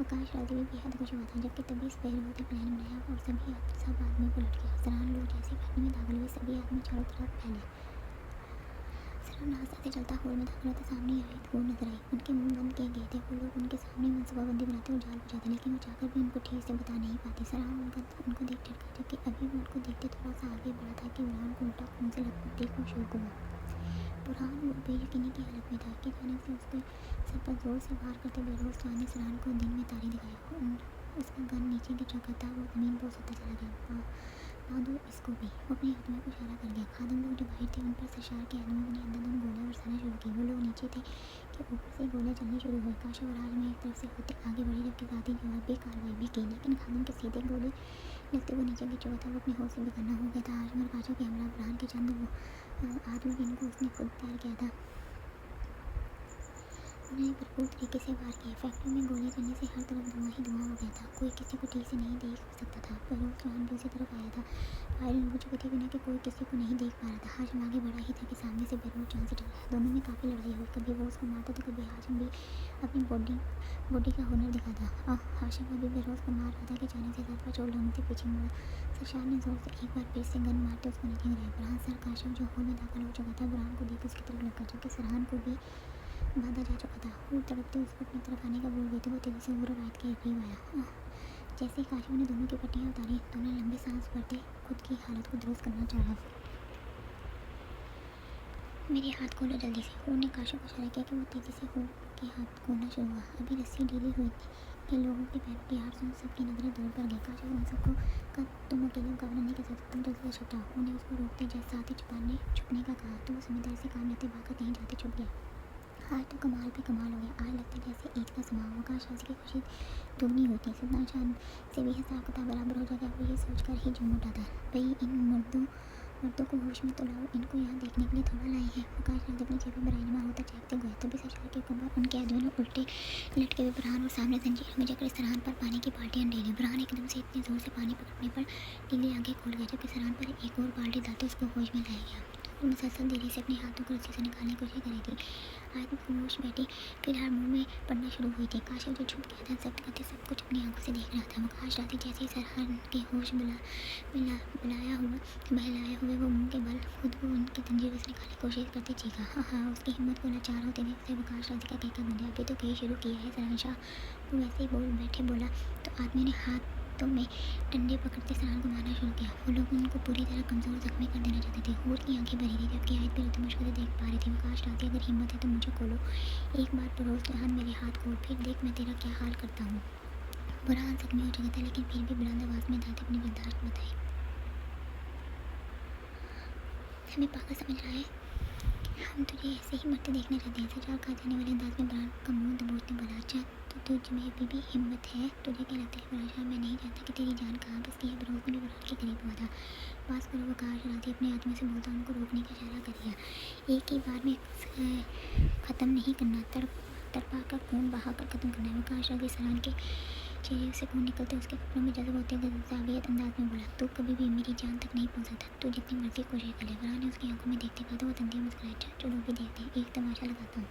आकाश राजी भी बेहद खुश हुआ था। जबकि तभी स्पैरो ने प्लान बनाया और सब आदमियों को लुट गया। सरहान लोग जैसे फैक्ट्री में दाखिल हुए सभी आदमी चारों तरफ फैले। नाश्ता से चलता हॉल में दाखिल होता सामने आयत को नजर आई। उनके मुंह बंद किए गए थे। वो लोग उनके सामने मनसूबाबंदी बनाते और जाल बुझाते, लेकिन वो चाहकर भी उनको ठीक से बता नहीं पाते। सराहन उनको देख ठटका, जबकि अभी वो उनको देखते थोड़ा सा आगे बढ़ा था कि बुरहान को उल्टा खून से लपटने को शुरू हुआ। बुरहान वो बेयकीनी की हालत में था कि अचानक से उसके सर पर जोर से वार करते बेरोज खान ने सराहन को दिन में तारी दिखाया। उसका गन नीचे गिर चुका था। वो ज़मीन पर उछलता चला गया। दो इसको भी। वो अपने आदमियों को इशारा कर गया। खादम लोग जो बाहर थे उन पर सरशाह के आदमियों ने अंधाधुंध गोलियां बरसाना शुरू की। वो लोग नीचे थे कि ऊपर से गोलियां चलनी शुरू हुई। काशा और हाल में एक तरफ से होते आगे बढ़े, जबकि साथी जवाबी कार्रवाई भी की, लेकिन खादम के सीधे गोली लगते हुए नीचे गिर चुका था। वो अपने होश से बेगाना हो गया था। हाशिम और काशा के हमरा बुरहान के चंद आदमी जिनको उसने खुद तैयार किया था, उन्हें भरपूर तरीके से वार किया। फैक्ट्री में गोलियां चलने से हर तरफ धुआं ही धुआं हो गया था। कोई किसी को ठीक से नहीं देख सकता था। बरोज खान भी उसी तरफ आया था। फायरिंग हो चुकी थी बिना कि कोई किसी को नहीं देख पा रहा था। हाशिम आगे बढ़ा ही था कि सामने से बरोज जान से टकराया। दोनों में काफ़ी लड़ाई हुई। कभी वो उसको मारता तो कभी हाशिम भी अपनी बॉडी का हुनर दिखाता। हाशिम अभी बरोज को मार रहा था कि अचानक से सर पर चोट लगने से पीछे मुड़ा। सरशाह ने जोर से एक बार फिर से गन मारते उसको नीचे गिराया। बुरहान सर काशफ जो हॉल में दाखिल हो चुका था, बुरहान को देख उसकी तरफ लगा, जबकि सरहान को भी बांधा जा चुका था। वो तड़पते उसको अपनी तरफ आने का बोल गए थे। वो तेजी से और रात के करीब आया। जैसे ही काशिफ ने दोनों की पट्टियाँ उतारी, दोनों लंबे सांस भरते खुद की हालत को दुरुस्त करना चाहा। मेरे हाथ खोलो जल्दी से। वो ने काशिफ को इशारा किया कि वो तेजी से हो के हाथ खोलना शुरू हुआ। अभी रस्सी ढीली हुई थी कि लोगों के पैरों की हार सुन सबकी नजरें दूर पर गई। काशिफ उन सबको का तुम अकेले मुकाबला नहीं कर सकते, तुम जल्दी से छुपा। उन्हें उसको रोकते जैसे साथ ही छुपने का कहा, तो वो समझदारी से काम लेते भागकर कहीं जाते छुप गया। आज तो कमाल पे कमाल हो गया। आज लगता जैसे ईद का समा हो। आकाश राशि की खुशी दुगनी होती। सुल्तान शाह से भी हिसाब किताब बराबर हो जाएगा। वो ये सोचकर ही झूम उठा था, भाई इन मर्दों को होश में तो लाओ, इनको यहाँ देखने के लिए थोड़ा लाए हैं। आकाश राज अपनी जेबों में राजमा होता चेकते गए। तभी सरशाह के कमर उनके आदमियों ने उल्टे लटके हुए बुरहान और सामने जंजीरों में जकड़े सरहान पर पानी की बाल्टियाँ ढेली। बुरहान एकदम से इतने जोर से पानी पकड़ने पर नीली आंखें खोल गया, जबकि सरहान पर एक और बाल्टी डालते उसको होश में लाया गया। वो मुसलसल देरी से अपने हाथों को रस्सी से निकालने की कोशिश कर रही थी। आदमी खामोश बैठी फिलहाल मुंह में पड़ना शुरू हुई थी। काशिफ जो छुप गया था जब्त करते सब कुछ अपनी आंखों से देख रहा था। आकाश रात जैसे ही सरहान के होश बहलाया हुए वो मुंह के बल खुद को उनकी जंजीरों से निकालने की कोशिश करते चीखा। हाँ, उसकी हिम्मत को लाचार होते देख से आकाश रात का कहकर बंधे। अभी तो कहीं शुरू किया है सरहान शाह, वो वैसे ही बोला तो आदमी ने हाथों में डंडे पकड़ते सरहान को मारना शुरू किया। वो लोग उनको पूरी तरह कमजोर जख्मी कर देना चाहते थे। हूर की आंखें भरी थी, जबकि आयत भी रुती मुश्किल से देख पा रही थी। आकाश रात अगर हिम्मत है तो मुझे खोलो एक बार। बरोज जहान मेरे हाथ खोल, फिर देख मैं तेरा क्या हाल करता हूँ। बुरहान जख्मी हो चुका था, लेकिन फिर भी बुलंद आवाज में दादी अपनी बर्दाश्त बताई। हमें पागल समझ रहा है, हम तुझे ऐसे ही मरते देखना चाहते हैं। सजा खा जाने वाले अंदाज में बुरहान का मुंह दबोचने बोला। अच्छा तो तुझ में अभी भी हिम्मत है, तुझे क्या लगता है बुरहान? मैं नहीं जानता कि तेरी जान कहाँ बस गई है। बरोज ने भी बुरहान के करीब हुआ था। पास करो। वो आकाश रात अपने आदमी से बोलता उनको रोकने का इशारा कर दिया। एक ही बार में ख़त्म नहीं करना, तड़पा कर खून बहा कर ख़त्म करना है। आकाश रात सरहान के चेहरे से खून निकलते उसके कपड़ों में जज्ब होते जावियत अंदाज में बोला, तू कभी भी मेरी जान तक नहीं पहुंच सकता, तू जितनी मर्जी कोशिश कर ले। बुरहान ने उसकी आंखों में देखते कहा तो वो तंदिया मुस्कुराया। अच्छा चलो भी देखते हैं, एक तमाशा लगाता हूँ,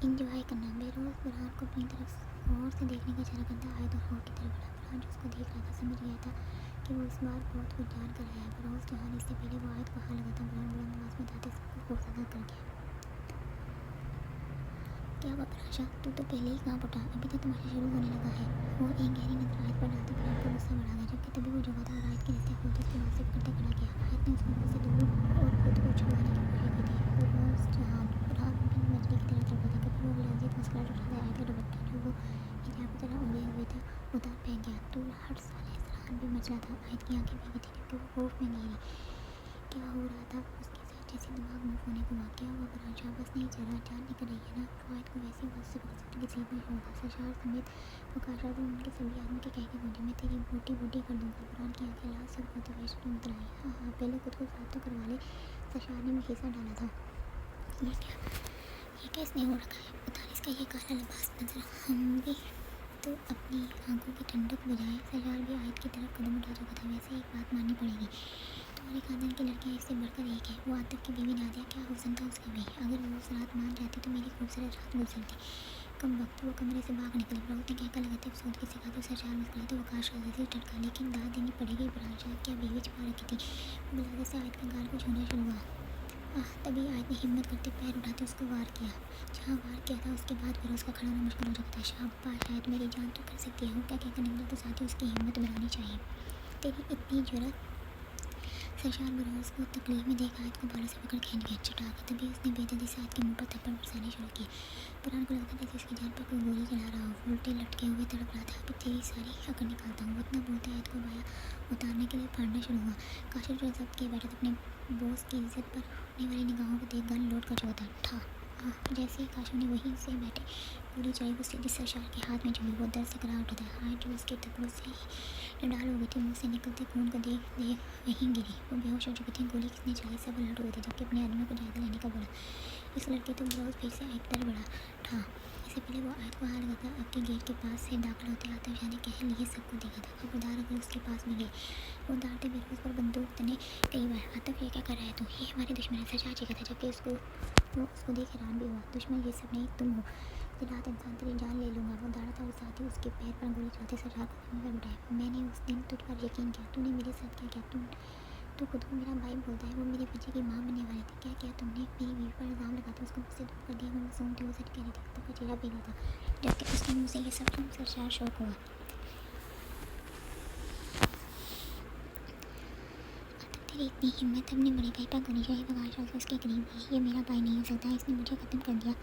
इंजॉय करना। बेरोज बुरहान को अपनी तरफ गौर से देखने का इशारा करता आयत और हॉल की तरफ बढ़ा। बुरहान जो उसको देख रहा था समझ गया था कि वो इस बार बहुत कुछ जान कर आया है। बरोज जहान इससे पहले वो आयत को हाँ लगा था। बुरहान बुलंद आवाज़ में बताते सबको खूब अदा कर गया। क्या हुआ पराशा, तू तो पहले ही कांप उठा, अभी तो तमाशा शुरू होने लगा है। वो एक गहरी नजर आयत पर डालते बुरहान को गुस्सा बढ़ा गया, जबकि तभी वो जगह था और आयत की रस्ते खोलते उसके बाल से पकड़ते खड़ा किया। आयत ने उसको खुद से दूर और खुद को छुड़वाने की कोशिश की थी। बरोज जहान बुरहान बिन मछली की तरह तड़पा था। कभी वो लज्जित मुस्कुराहट उठाता आयत का दुपट्टा जो वो हिजाब की तरह उड़े हुए था उतार फेंक गया। तू हट साले, सराहन भी मचला था। आयत की आंखें भीगी थी क्योंकि वो खौफ में घिरी। क्या हो रहा था उसके साथ, जैसे दिमाग मूव होने को वाक़। क्या हुआ पराशा, बस नहीं चला, जान निकल रही है ना। वो आयत को वैसी बात से पकड़ सीट में छोड़ा। सरशार समेत वकाशा तो उनके सभी आदमी के कह के बोली, मैं तेरी बोटी बोटी कर दूंगा। बुरहान की आंखें लाल सर होते हुए में उतर आई। हाँ हाँ, पहले खुद को साफ तो करवा ले। सरशार ने हिस्सा डाला था। ये क्या इसने हो रखा है, उतार इसका ये काला लिबास नजर। हम भी तो अपनी आंखों की ठंडक बुझाए। सरशार भी आयत की तरफ कदम उठा चुका था। वैसे एक बात माननी पड़ेगी, तुम्हारे खानदान की लड़कियां इससे बढ़कर एक है। वो आतिफ की बीवी नादिया, क्या हुस्न था उसका भी। अगर वो उस रात मान जाती तो मेरी खूबसूरत रात गुजरती। कम वक्त वो कमरे से भाग निकले। बरोज ने कहकर लगाते सूद की सिखा तो सरशार मुस्कुराई तो वकाश से टटका, लेकिन दाद देनी पड़ेगी। बुरहान क्या बीवी छिपा रखी थी। बुलाने से आयत का गाल को छूना शुरू हुआ। तभी आयत ने हिम्मत करते पैर उठाते उसको वार किया। जहाँ वार किया था उसके बाद बरोज का खड़ा होना मुश्किल हो चुका था। शाबाश आयत, मेरी जान तो कर सकती है। क्या कहकर निकला तो साथ ही उसकी हिम्मत बढ़ानी चाहिए। तेरी इतनी जरूरत। सरशार बरोज को तकलीफ में देख आयत को बालों से पकड़ खींच गया चटा के। तभी उसने बेदर्दी से आयत के मुंह पर थप्पड़ बरसाने शुरू किए। बुरहान को लगता जैसे उसकी जान पर कोई गोली चला रहा हो। उल्टे लटके हुए तड़प रहा था। अभी तेरी सारी अकड़ निकालता हूँ। वो इतना बोलते आयत को बाया उतारने के लिए फाड़ना शुरू हुआ। काशिफ जो जब्त किए बैठा था अपने बॉस की इज्जत पर उठने वाली निगाहों को देख गन लोड कर चुका था। जैसे ही काशिफ ने वहीं से बैठे गोली चलाई वो सीधी सरशार के हाथ में चुभी। वो दर्द से कराह उठा था। आयत जो उसके थप्पड़ों से निडाल हो गई थी, मुँह से निकलते खून को देख देख वहीं गिरी। वो बेहोश हो चुकी थी। गोली किसने चलाई, सब अलर्ट हुए थे, जबकि अपने आदमियों को जायजा लेने का बोला। इस लड़के तो बरोज फिर से आयत पर बढ़ा था। इससे पहले वो आयत को हार लगा था। अब के गेट के पास से दाखिल होते आतिफ जाने कह लिए सबको देखा था। खबरदार अगर उसके पास भी गए। वो दांते बरोज पर बंदूक तने कई बार। आतिफ, ये क्या कर रहा है तू, ये हमारे दुश्मन है। सरशार चीखा था, जबकि वो उसको देख हैरान भी हुआ। दुश्मन ये सब नहीं, तुम हो। रात इंसान तेरी जान ले लूँगा। वो दाड़ा था और साथ ही उसके पैर पर गोली चलाते सरशार को जमीन पर बिठाया। मैंने उस दिन तुझ पर यकीन किया, तूने मेरे साथ क्या किया। तू खुद को मेरा भाई बोलता है। वो मेरे बच्चे की माँ बनने वाली थी। क्या किया तुमने, मेरी बीवी पर इल्ज़ाम लगाते उसको मुझसे दूर कर दिया। वो मासूम थी, वो सच कह रही थी। तब का चेहरा पीला था, जबकि उसके मुँह से ये सब सुन सरशार शौक हुआ। तेरी इतनी हिम्मत, अपने बड़े भाई पर गोली चलाई। वकाश उसके करीब गई। ये मेरा भाई नहीं हो सकता, इसने मुझे ख़त्म कर दिया।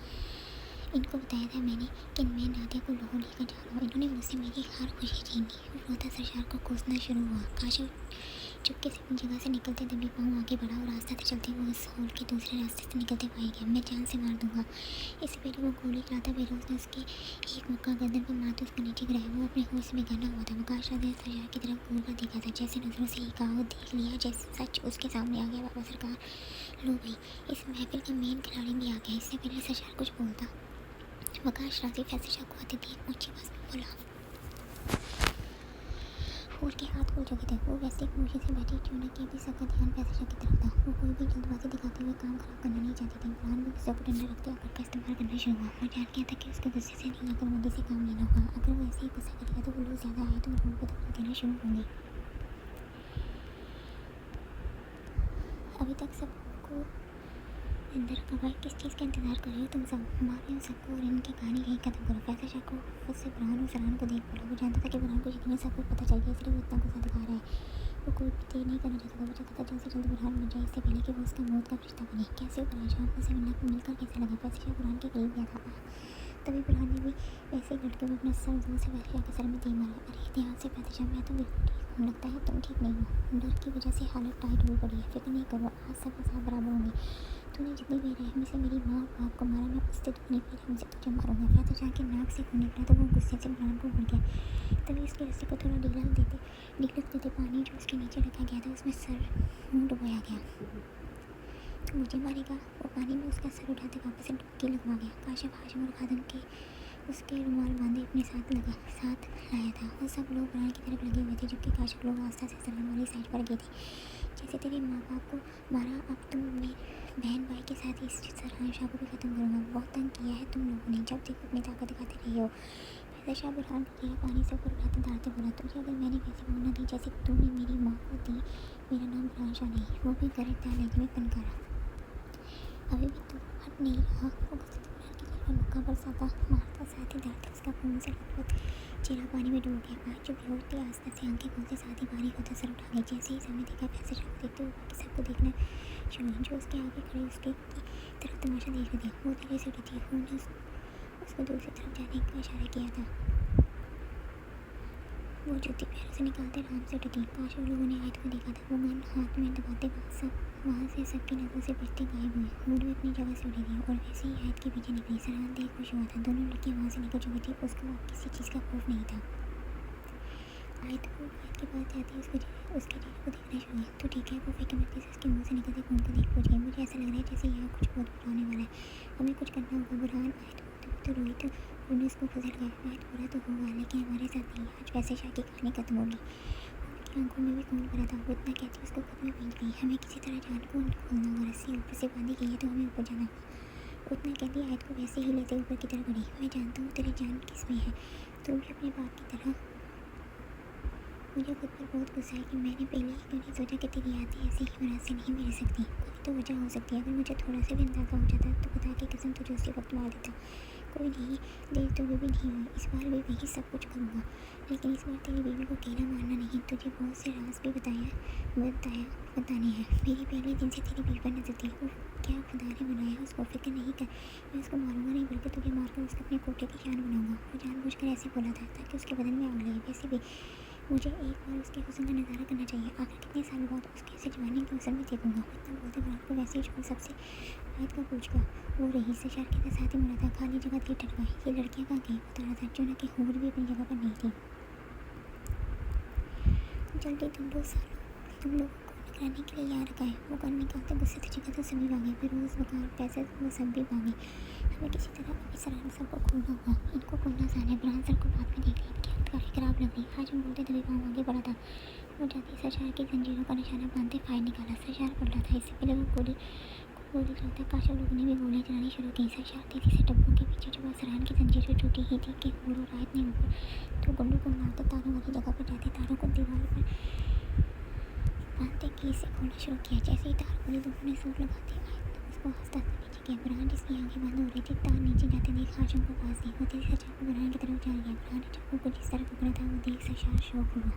इनको बताया था मैंने कि मैं नादिया को लाहौर लेकर जा रहा हूँ। इन्होंने मुझसे मेरी हर खुशी छीन ली। वो रोता सरशार को कोसना शुरू हुआ। काशिफ चुपके से अपनी जगह से निकलते तभी पाँव आगे बढ़ा और रास्ते से चलते हुए उस हॉल के दूसरे रास्ते से निकलते पाए गया। मैं जान से मार दूंगा। इससे पहले वो गोली चलाता बेरोज ने उसके एक मुक्का गर्दन पर मारते उसको नीचे गिराया। वो अपने होश में गाना हुआ था। वकाश ने सरशार की तरफ घूर कर देखा था, जैसे नजरों से ही कहा देख लिया, जैसे सच उसके सामने आ गया। बाबा सरकार, लो भाई, इस महफिल का मेन खिलाड़ी भी आ गया। इससे पहले सरशार कुछ बोलता वकाश राजी फैसले को आती थी। एक ऊंची आवाज में बोला। होर के हाथ खुल चुके थे। वो वैसे ही खामोशी से बैठी क्यों न कि अभी सबका ध्यान फैसले की तरफ था। वो कोई भी जल्दबाजी दिखाते हुए काम खराब करना नहीं चाहती थी। बुरहान भी गुस्से को ठंडा रखते अकड़ का इस्तेमाल करना शुरू हुआ। वो जान गया था कि उसके गुस्से से नहीं, अकड़मंदी से काम लेना होगा। अगर वो ऐसे ही गुस्सा करेगा तो वो लोग ज़्यादा आए तो लोगों को धक्का देना शुरू होंगे। अभी तक सबको अंदर रखा हुआ है, किस चीज़ का इंतजार कर रहे हो तुम सब। मारो इन सबको और इनकी कहानी यहीं खत्म करो। फैसला शाह को खुद से बुरहान और सराहन को देख बोला। वो जानता था कि बुरहान को यकीनन सब कुछ पता चल गया, इसलिए वो इतना गुस्सा दिखा रहा है। वो कोई भी देर नहीं करना चाहता था। वो चाहता था जल्द से जल्द बुरहान बन जाए, इससे पहले कि वो उसका मौत का रिश्ता बने। कैसे बुरहान शाह को से मिलकर कैसे लगा। फैसला शाह बुरहान के करीब गया था। तभी बुरहान ने भी वैसे ही लटके हुए अपना सर जोर से फैसला शाह के सर में दे मारा। अरे ध्यान से फैसला शाह, मैं तो बिल्कुल ठीक हूँ। लगता है तुम ठीक नहीं हो। डर की वजह से हालत टाइट हुई पड़ी है। फिक्र नहीं करो, आज सब साथ बराबर होंगे। तूने जितनी बेरहमी से मेरी माँ और बाप को मारा, मैं उससे दुगनी बेरहमी से तुझे मारूंगा। फैसला शाह के नाक से खून निकला तो वो गुस्से से बुरहान को उड़ गया। तभी उसके रस्सी को थोड़ा ढीलक देते पानी जो उसके नीचे रखा गया था उसमें सर मुँह डुबाया गया। तो मुझे मारेगा। वो पानी में उसका सर उठाते वापस से डुबकी लगवा गया। काशिफ हाशिम और खादम के उसके रुमाल बांधे अपने साथ लाया था। वो सब लोग बुरहान की तरफ लगे हुए थे, जबकि काशिफ लोग आस्था से सलाम वाली साइड पर गए थे। जैसे तेरे माँ बाप को मारा, अब तुम मेरे बहन भाई के साथ इस सरहान शाह को भी ख़त्म करूँगा। बहुत तंग किया है तुम लोगों ने, जब देखो अपनी ताकत दिखाते रहे हो। फैसल शाह बुरहान का चेहरा पानी से ऊपर उठाते दाढ़ते बोला, तुझे अगर मैंने वैसी मोहर न दी जैसे तुमने मेरी माँ को दी, मेरा नाम बुरहान शाह नहीं। वो भी गरज दार लहजे में फनकारा। अभी भी तो हट नहीं रहा। वो गुस्से से बुरहान की जेब पर मुक्का बरसाता मारता, साथ ही दाढ़ उसका खून से लथपथ चेहरा पानी में डूब गया। आज जो बेहोश थी आस्था से आंखें खोलते साथ ही बारीक होता सर उठा गई। जैसे ही सामने देखा फैसल शाह को देखते हुए बाकी सबको देखना शुरू हुआ। जो उसके आगे खड़े उसके की तरफ तमाशा देख रहे थे वो धीरे से उठी थी। उन्होंने उसको दूसरी तरफ जाने का इशारा किया था। वो जूती पैरों से निकालते आराम से उठी थी। काश वो लोगों ने आयत को देखा था। वो गन हाथ में दबाते वहाँ से सबकी नजरों से बचते गायब हुए। वो भी अपनी जगह से उठी थी और वैसे ही आयत के पीछे निकली। सरहान देख खुश हुआ था। दोनों लड़कियाँ वहाँ से निकल चुकी थी। उसको अब किसी चीज़ का खौफ नहीं था। आयत के पास जाती है उसके चेहरे को देखना शुरू किया। तो ठीक है। वो फिक्रमंदी से उसके मुंह से निकलते खून को देख पूछ गई, मुझे ऐसा लग रहा है जैसे यहाँ कुछ बहुत बुरा होने वाला है। हमें कुछ करना होगा। बुरहान आयत बोलते बोलते रोई तो उन्होंने उसको फंसा लिया। आयत बुरा तो होगा लेकिन हमारे साथ नहीं। आज फैसल शाह की कहानी खत्म होगी। उनकी आंखों में भी खून भरा था। वो इतना कहती उसको खुद में भींच गई। हमें किसी तरह जान को खोलना होगा। रस्सी ऊपर से बांधी गई है तो हमें ऊपर जाना होगा। उतना कहती आयत को वैसे ही लेते ऊपर की तरफ बढ़ी। मैं जानता हूँ तेरी जान किसमें है। तू भी अपने बाप की तरह। मुझे खुद पर बहुत गुस्सा है कि मैंने पहले ही क्यों नहीं सोचा कि तेरी यादें ऐसे ही मराज से नहीं मिल सकती। कोई तो वजह हो सकती है। अगर मुझे थोड़ा सा भी अंदाज़ा हो जाता तो खुदा की कसम तुझे उसी वक्त मार देता। कोई नहीं, देर तो भी नहीं हुई। इस बार भी वही सब कुछ करूँगा। लेकिन इस बार तेरी बीवी को अकेला मारना नहीं। तुझे बहुत से राज भी बताने हैं। मेरी पहले दिन से तेरी बीवी पर नजर थी। वो क्या खुदा ने बनाया उसको, फिक्र नहीं कर। मैं उसको मारूंगा नहीं बल्कि तुझे मारकर उसको अपने कोटे की शान बनाऊंगा। वो जानबूझकर ऐसे बोला था ताकि उसके बदन में आग लगे। वैसे भी मुझे एक बार उसके हुस्न का नज़ारा करना चाहिए। आखिर कितने सालों बाद उसके इस जवानी के हुस्न में देखूंगा। इतना बोलते बुरहान को वैसे ही छोड़ सबसे आयत का पूछा वो रही। सरशार के साथ ही मुड़ा था। खाली जगह थी टटका। ये लड़कियाँ कहाँ गई? बता रहा था जो न कि हूर भी अपनी जगह पर नहीं थी। जल्दी तुम लोगों को निगरानी के लिए यहाँ रखा है। वो गन निकालते गुस्से से जगह तो सभी भागे। फिरोज वकार पैसे वो सब भी भागे। हमें किसी तरह अभी सराहना सर को खोलना होगा। इनको खोलना आसान है। बुरहान सर को बाद में देख इनकी हालत काफ़ी ख़राब लग रही। आज हम बोलते तभी पाँव आगे बढ़ा था। वो जाती सरशार की जंजीरों का निशाना बांधते फायर निकाला। सरशार पलटा था। इससे पहले वो गोली चलाता काशा लोगों ने भी गोलियाँ चलानी शुरू की। सरशार तेजी से डब्बों के पीछे छुपा। सरहान की जंजीरें टूटी ही थी कि हूर और आयत ने ऊपर तो गुंडों को मारते तारों वाली जगह पर जाते तारों को दीवार पर बांधते की से खोलना शुरू किया। जैसे ही तार खोली दोनों ने सूट लगाते आयत उसको हंसता नीचे किया। बुरहान जिसकी आंखें बंद हो रही थी तार नीचे जाते देख हाशिम को पास दी। वो तेजी से चाकू बुरहान की तरफ जा गया। बुरहान ने चाकू को जिस तरह पकड़ा था वो देख सरशार शौक हुआ।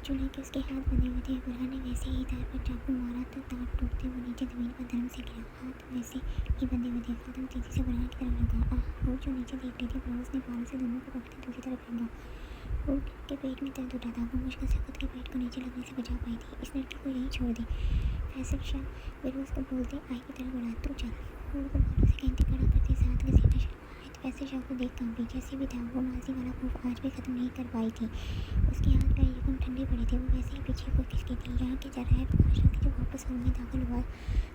चूल्हे के उसके हाथ बंधे हुए थे। बुरहान ने वैसे ही तार पर चाकू मारा तो तार टूटते वो नीचे जमीन पर धर्म से गिरा। हाथ वैसे ही बंधे हुए थे। खादम तेजी से बुरहान की तरफ लगा। वो जो नीचे देख रही थी फिरोज ने बालों से दोनों को पकड़ते दूसरी तरफ फेंका। वो के पेट में दर्द उठा था। वो मुश्किल से खुद के पेट को नीचे लगने से बचा पाई थी। इस लड़की को यहीं छोड़ दे। फैसल शाह फिरोज को बोलते आई की तरफ बढ़ा। तू चल। वो को बालों से कहते खड़ा करते साथ घसीटना शुरू। फैसल शाह को देख कांपी। जैसे भी था वो माजी वाला खौफ आज भी ख़त्म नहीं कर पाई थी। उसके हाथ पैर एकदम ठंडे पड़े थे। वो वैसे ही पीछे को खिसकी थी। यहाँ के जराए प्रकाश रात जब वापस हॉल में दाखिल हुआ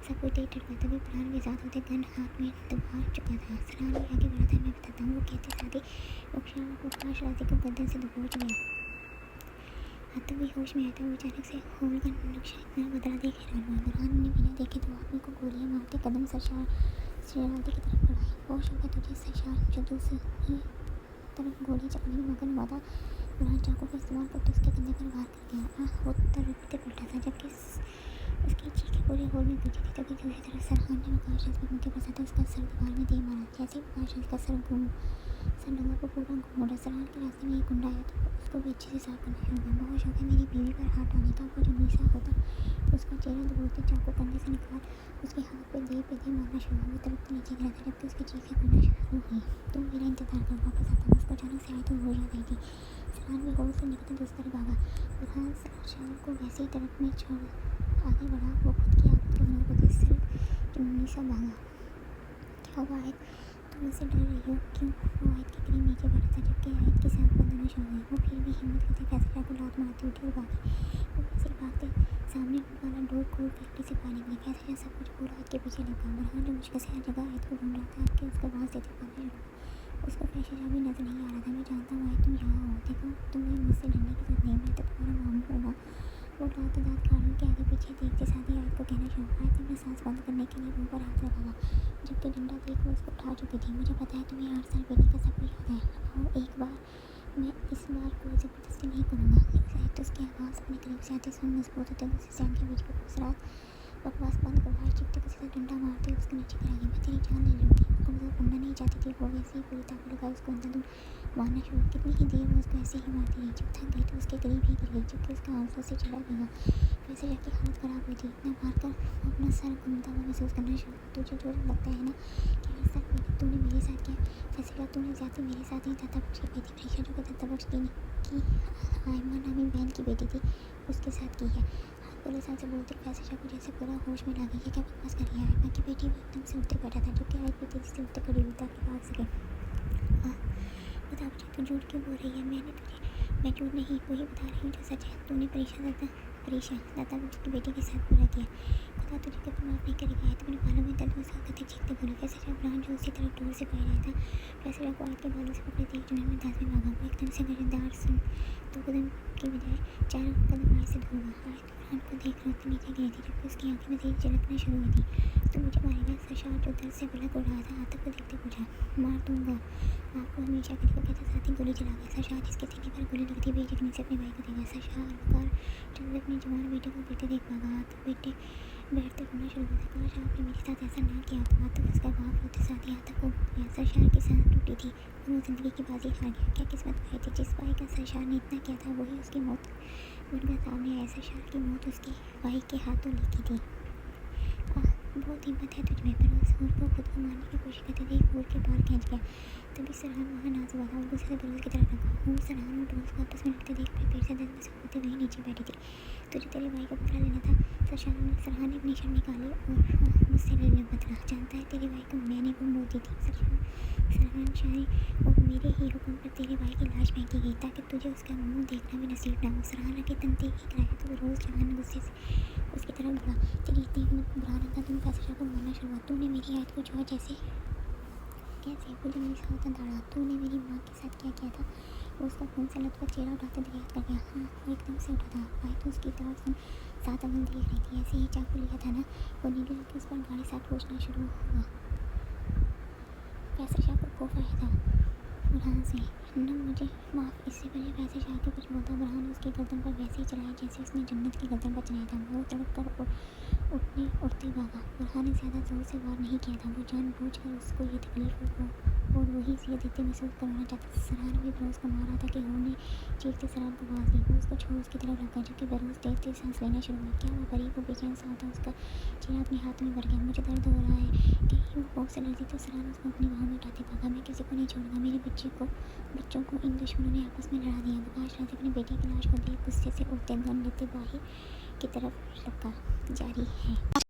सब कुछ देख टटका। तभी बुरहान के साथ होते गन हाथ में दबा चुका था। सरहान भी आगे बढ़ा था। मैं बताता हूँ। वो कहते साथ ही प्रकाश रात को गर्दन से दबोच गया। अब तक भी होश में आया था। वो अचानक से हॉल का नक्शा इतना बदला देख हैरान हुआ। बुरहान ने बिना देखे दो आदमी को गोलियां मारते कदम सरशार शरारती की तरफ बढ़ाई। होश हो गया तुझे? सरशार जो दूसरी तरफ गोली चलाने में मगन हुआ था बुरहान चाकू का इस्तेमाल करते उसके कंधे पर वार कर गया। वो तरफते पलटा था जबकि उसकी चीखें पूरे हॉल में गूंजी थी। तभी दूसरी तरफ सरहान ने प्रकाश पर मुक्के पर था उसका सर दीवार में दे मारा। जैसे प्रकाश का सर डंगा को पूरा घूम उड़ा। सरहान के रास्ते में एक गुंडा आया तो उसको भी अच्छे से साफ करना शुरू किया। बहुत शौक है मेरी बीवी पर हाथ डालने का। वो जो नीसा होता उसका चेहरा दबोचते चाकू कंधे से निकाल उसके हाथ पे दे मारना शुरू हुआ। वो तरफ नीचे गिरा था जबकि उसकी चीखें करना शुरू हुई। तुम मेरा इंतजार कर वापस आता हूँ। उसको अचानक से आई तो हो जा गई थी। सरहान भी होश से निकलते दूसरी तरफ भागा। बुरहान सरशार को वैसे ही तरफ में छोड़ आगे बढ़ा। वो खुद की आदत के मुताबिक सिर्फ नीसा भागा। क्या हुआ है? तुम मुझसे डर रही हो क्यों? वो आयत के करीब नीचे बैठा था जबकि आयत की सांस बंद होना शुरू हुई। वो फिर भी हिम्मत करते फैसल शाह को लात मारती उठी और भागी। वो वैसे ही भागते सामने वाला डोर खोल के हड्डी से बाहर निकली। फैसल शाह सब कुछ पूरा आयत के पीछे लगा। बुरहान जो मुश्किल से हर जगह आयत को ढूंढ रहा था कि उसका आवाज़ देते भागने शुरू। उसको फैसल शाह भी नजर नहीं आ रहा था। मैं जानता हूँ आयत तुम यहाँ हो। देखो तुम्हें मुझसे डरने की जरूरत नहीं। मैं तो तुम्हारा मामू हूँ ना। वो दांत गाड़ों के आगे पीछे देखते साथ ही आयत को कहना शुरू। आयत ने अपना सांस बंद करने के लिए मुंह पर हाथ लगाया, जबकि डंडा देख वो उसको उठा चुकी थी। मुझे पता है तुम्हें 8 साल पहले का सब कुछ याद है। अब आओ एक बार, मैं इस बार कोई ज़बरदस्ती नहीं करूँगा। शायद उसकी आवाज़ अपने करीब से आते सुन मजबूत होते हुए से आंखें बीच में उस रात बकवास बंद कर बाहर चिपते किसी से डंडा मारते हुए उसके नीचे गिरा गई। मैं तेरी जान ले लूँगी। वो कमज़ोर बनना नहीं चाहती थी। वो वैसे ही पूरी ताकत लगाई उसको अंधाधुन मारना शुरू। कितनी ही देर वो उसको ऐसे ही मारती रही। जब थक गई तो उसके करीब ही गिर गई, जबकि उसका आंसू से चला गया। वैसे जाके हालत ख़राब हुई थी। इतना मारकर वो अपना सर घूमता हुआ महसूस करना शुरू। तुझे जो लगता है ना कि हर साल पहले तूने मेरे साथ किया, वैसे क्या तूने ज्यादा मेरे साथ ही दादा बख्श की बेटी प्रीशा, जो कि दादा बख्श की आयमा नामी बहन की बेटी थी, उसके साथ की है। हाथ बोले साथ से बोलते फैसला को जैसे पूरा होश में ला गई है। क्या बकवास कर रही है? आयमा की बेटी वो एकदम से उठते बैठा था, जबकि आयत भी तेजी से उठते खड़ी हुई ताकि भाग सके। बता मुझे, तू झूठ क्यों बोल रही है? मैं झूठ नहीं, वही बता रही हूँ जो सच है। तूने प्रीशा दादा बख्श की बेटी के साथ बुरा किया। खुदा तुझे कभी माफ नहीं करेगा। आयत अपने बालों में दर्द महसूस करते चीखते बोली। फैसला ब्रांड जो उसी तरह दूर से पाई रहा था, फैसला को आयत के बालों से पकड़े थे। जुनून में दांत में भागा। वो एकदम से गरजदार सुन 2 कदम की बजाय 4 कदम आयत से दूर हुआ। आयत ब्रांड को देख रोते नीचे गिरी थी, जबकि उसकी आंखें में तेज झलकना शुरू हुई थी। तो मुझे मारेगा? सरशार जो दर्द से पलक उड़ रहा था आतंक को देखते पूछा। मार दूंगा आपको, हमेशा कभी को कहते साथ ही गोली चलाएगा। सरशार जिसके सीने पर गोली लगती बेयकीनी से अपने भाई को देगा। सरशार वकार जब अपनी जवान बेटे को गिरते देख भागा। आतंक बेटे बैठते रोना शुरू हुआ। काश आपने मेरे साथ ऐसा ना किया तो। आतंक उसका बाप रोते साथ ही आतंक को गया। सरशार की सांस टूटी थी और वो जिंदगी की बाजी हार गया। क्या किस्मत भाई थी, जिस भाई का सरशार ने इतना किया था वही उसकी मौत बनकर सामने आया। सरशार की मौत उसके भाई के हाथों लिखी थी। बहुत हिम्मत है तुझमें, पर उस हूर को खुद को मारने की कोशिश करते थे। हूर के पार खींच गया। तभी सरहान वहाँ नाज हुआ था और गुस्से से बरोज की तरफ रखा। हूर सरहान और बरोज को आपस में लड़ते देख अपने पेट से दर्द महसूस होते वहीं नीचे बैठी थी। तुझे तेरे भाई का बदला लेना था। सरहान ने अपनी शर्म निकाली और मुझसे ले बदला। जानता है तेरे भाई को मैंने वो मौत दी थी। सरहान शाह और मेरे ही हुक्म पर तेरे भाई की लाश फेंकी गई ताकि तुझे उसका मुंह देखना भी नसीब ना हो। सरहान के तंते ही कराया तो रोज़ जवान गुस्से से उसकी तरफ बढ़ा। तेरी इतनी हिम्मत बुरा था, तुम फैसला को मारना शुरू हुआ। तूने मेरी आयत को छुआ कैसे बोले मेरे साथ दौड़ा। तूने मेरी माँ के साथ क्या किया था? वो उसका खून से लथपथ चेहरा उठाते हुए याद कर गया। हाँ, वो एकदम से उठा था। भाई तो उसकी तरफ से 7 अंगुल देख रही थी। ऐसे ही चाकू लिया था ना? वो नीले रंग की उस पर गाड़ी साथ पूछना शुरू हुआ। फैसला को खौफ आया था बुरहान से। न मुझे माफ़। इससे पहले वैसे शाह के कुछ बोलता बुरहान ने उसकी गर्दन पर वैसे ही चलाया जैसे उसने जन्नत की गर्दन पर चलाया था। वो तड़प कर उठते भागा। बुरहान ने ज़्यादा जोर से वार नहीं किया था। वो जानबूझकर उसको ये तकलीफ और वही से देते महसूस करवाना चाहता था। सरहान भी बरोज को मार रहा था कि उन्होंने चीखते सरहान को आवाज़ दी। वो उसको छोड़ उसकी तरफ रखा, जबकि बरोज तेज तेज सांस लेना शुरू हुआ। क्या हुआ परी? वो बेचैन सा होता उसका चेहरा अपने हाथ में भर गया। मुझे दर्द हो रहा है। कहीं वो पाँव से लड़ती तो सरहान उसको अपनी बाहों में उठाते भागा। मैं किसी को नहीं छोड़ूंगा। मेरे बच्चों को इन दुश्मनों ने आपस में लड़ा दिया। बकाश रात अपनी बेटी की लाश को देख गुस्से से उठते दम लेते बाहर की तरफ लपका जारी है।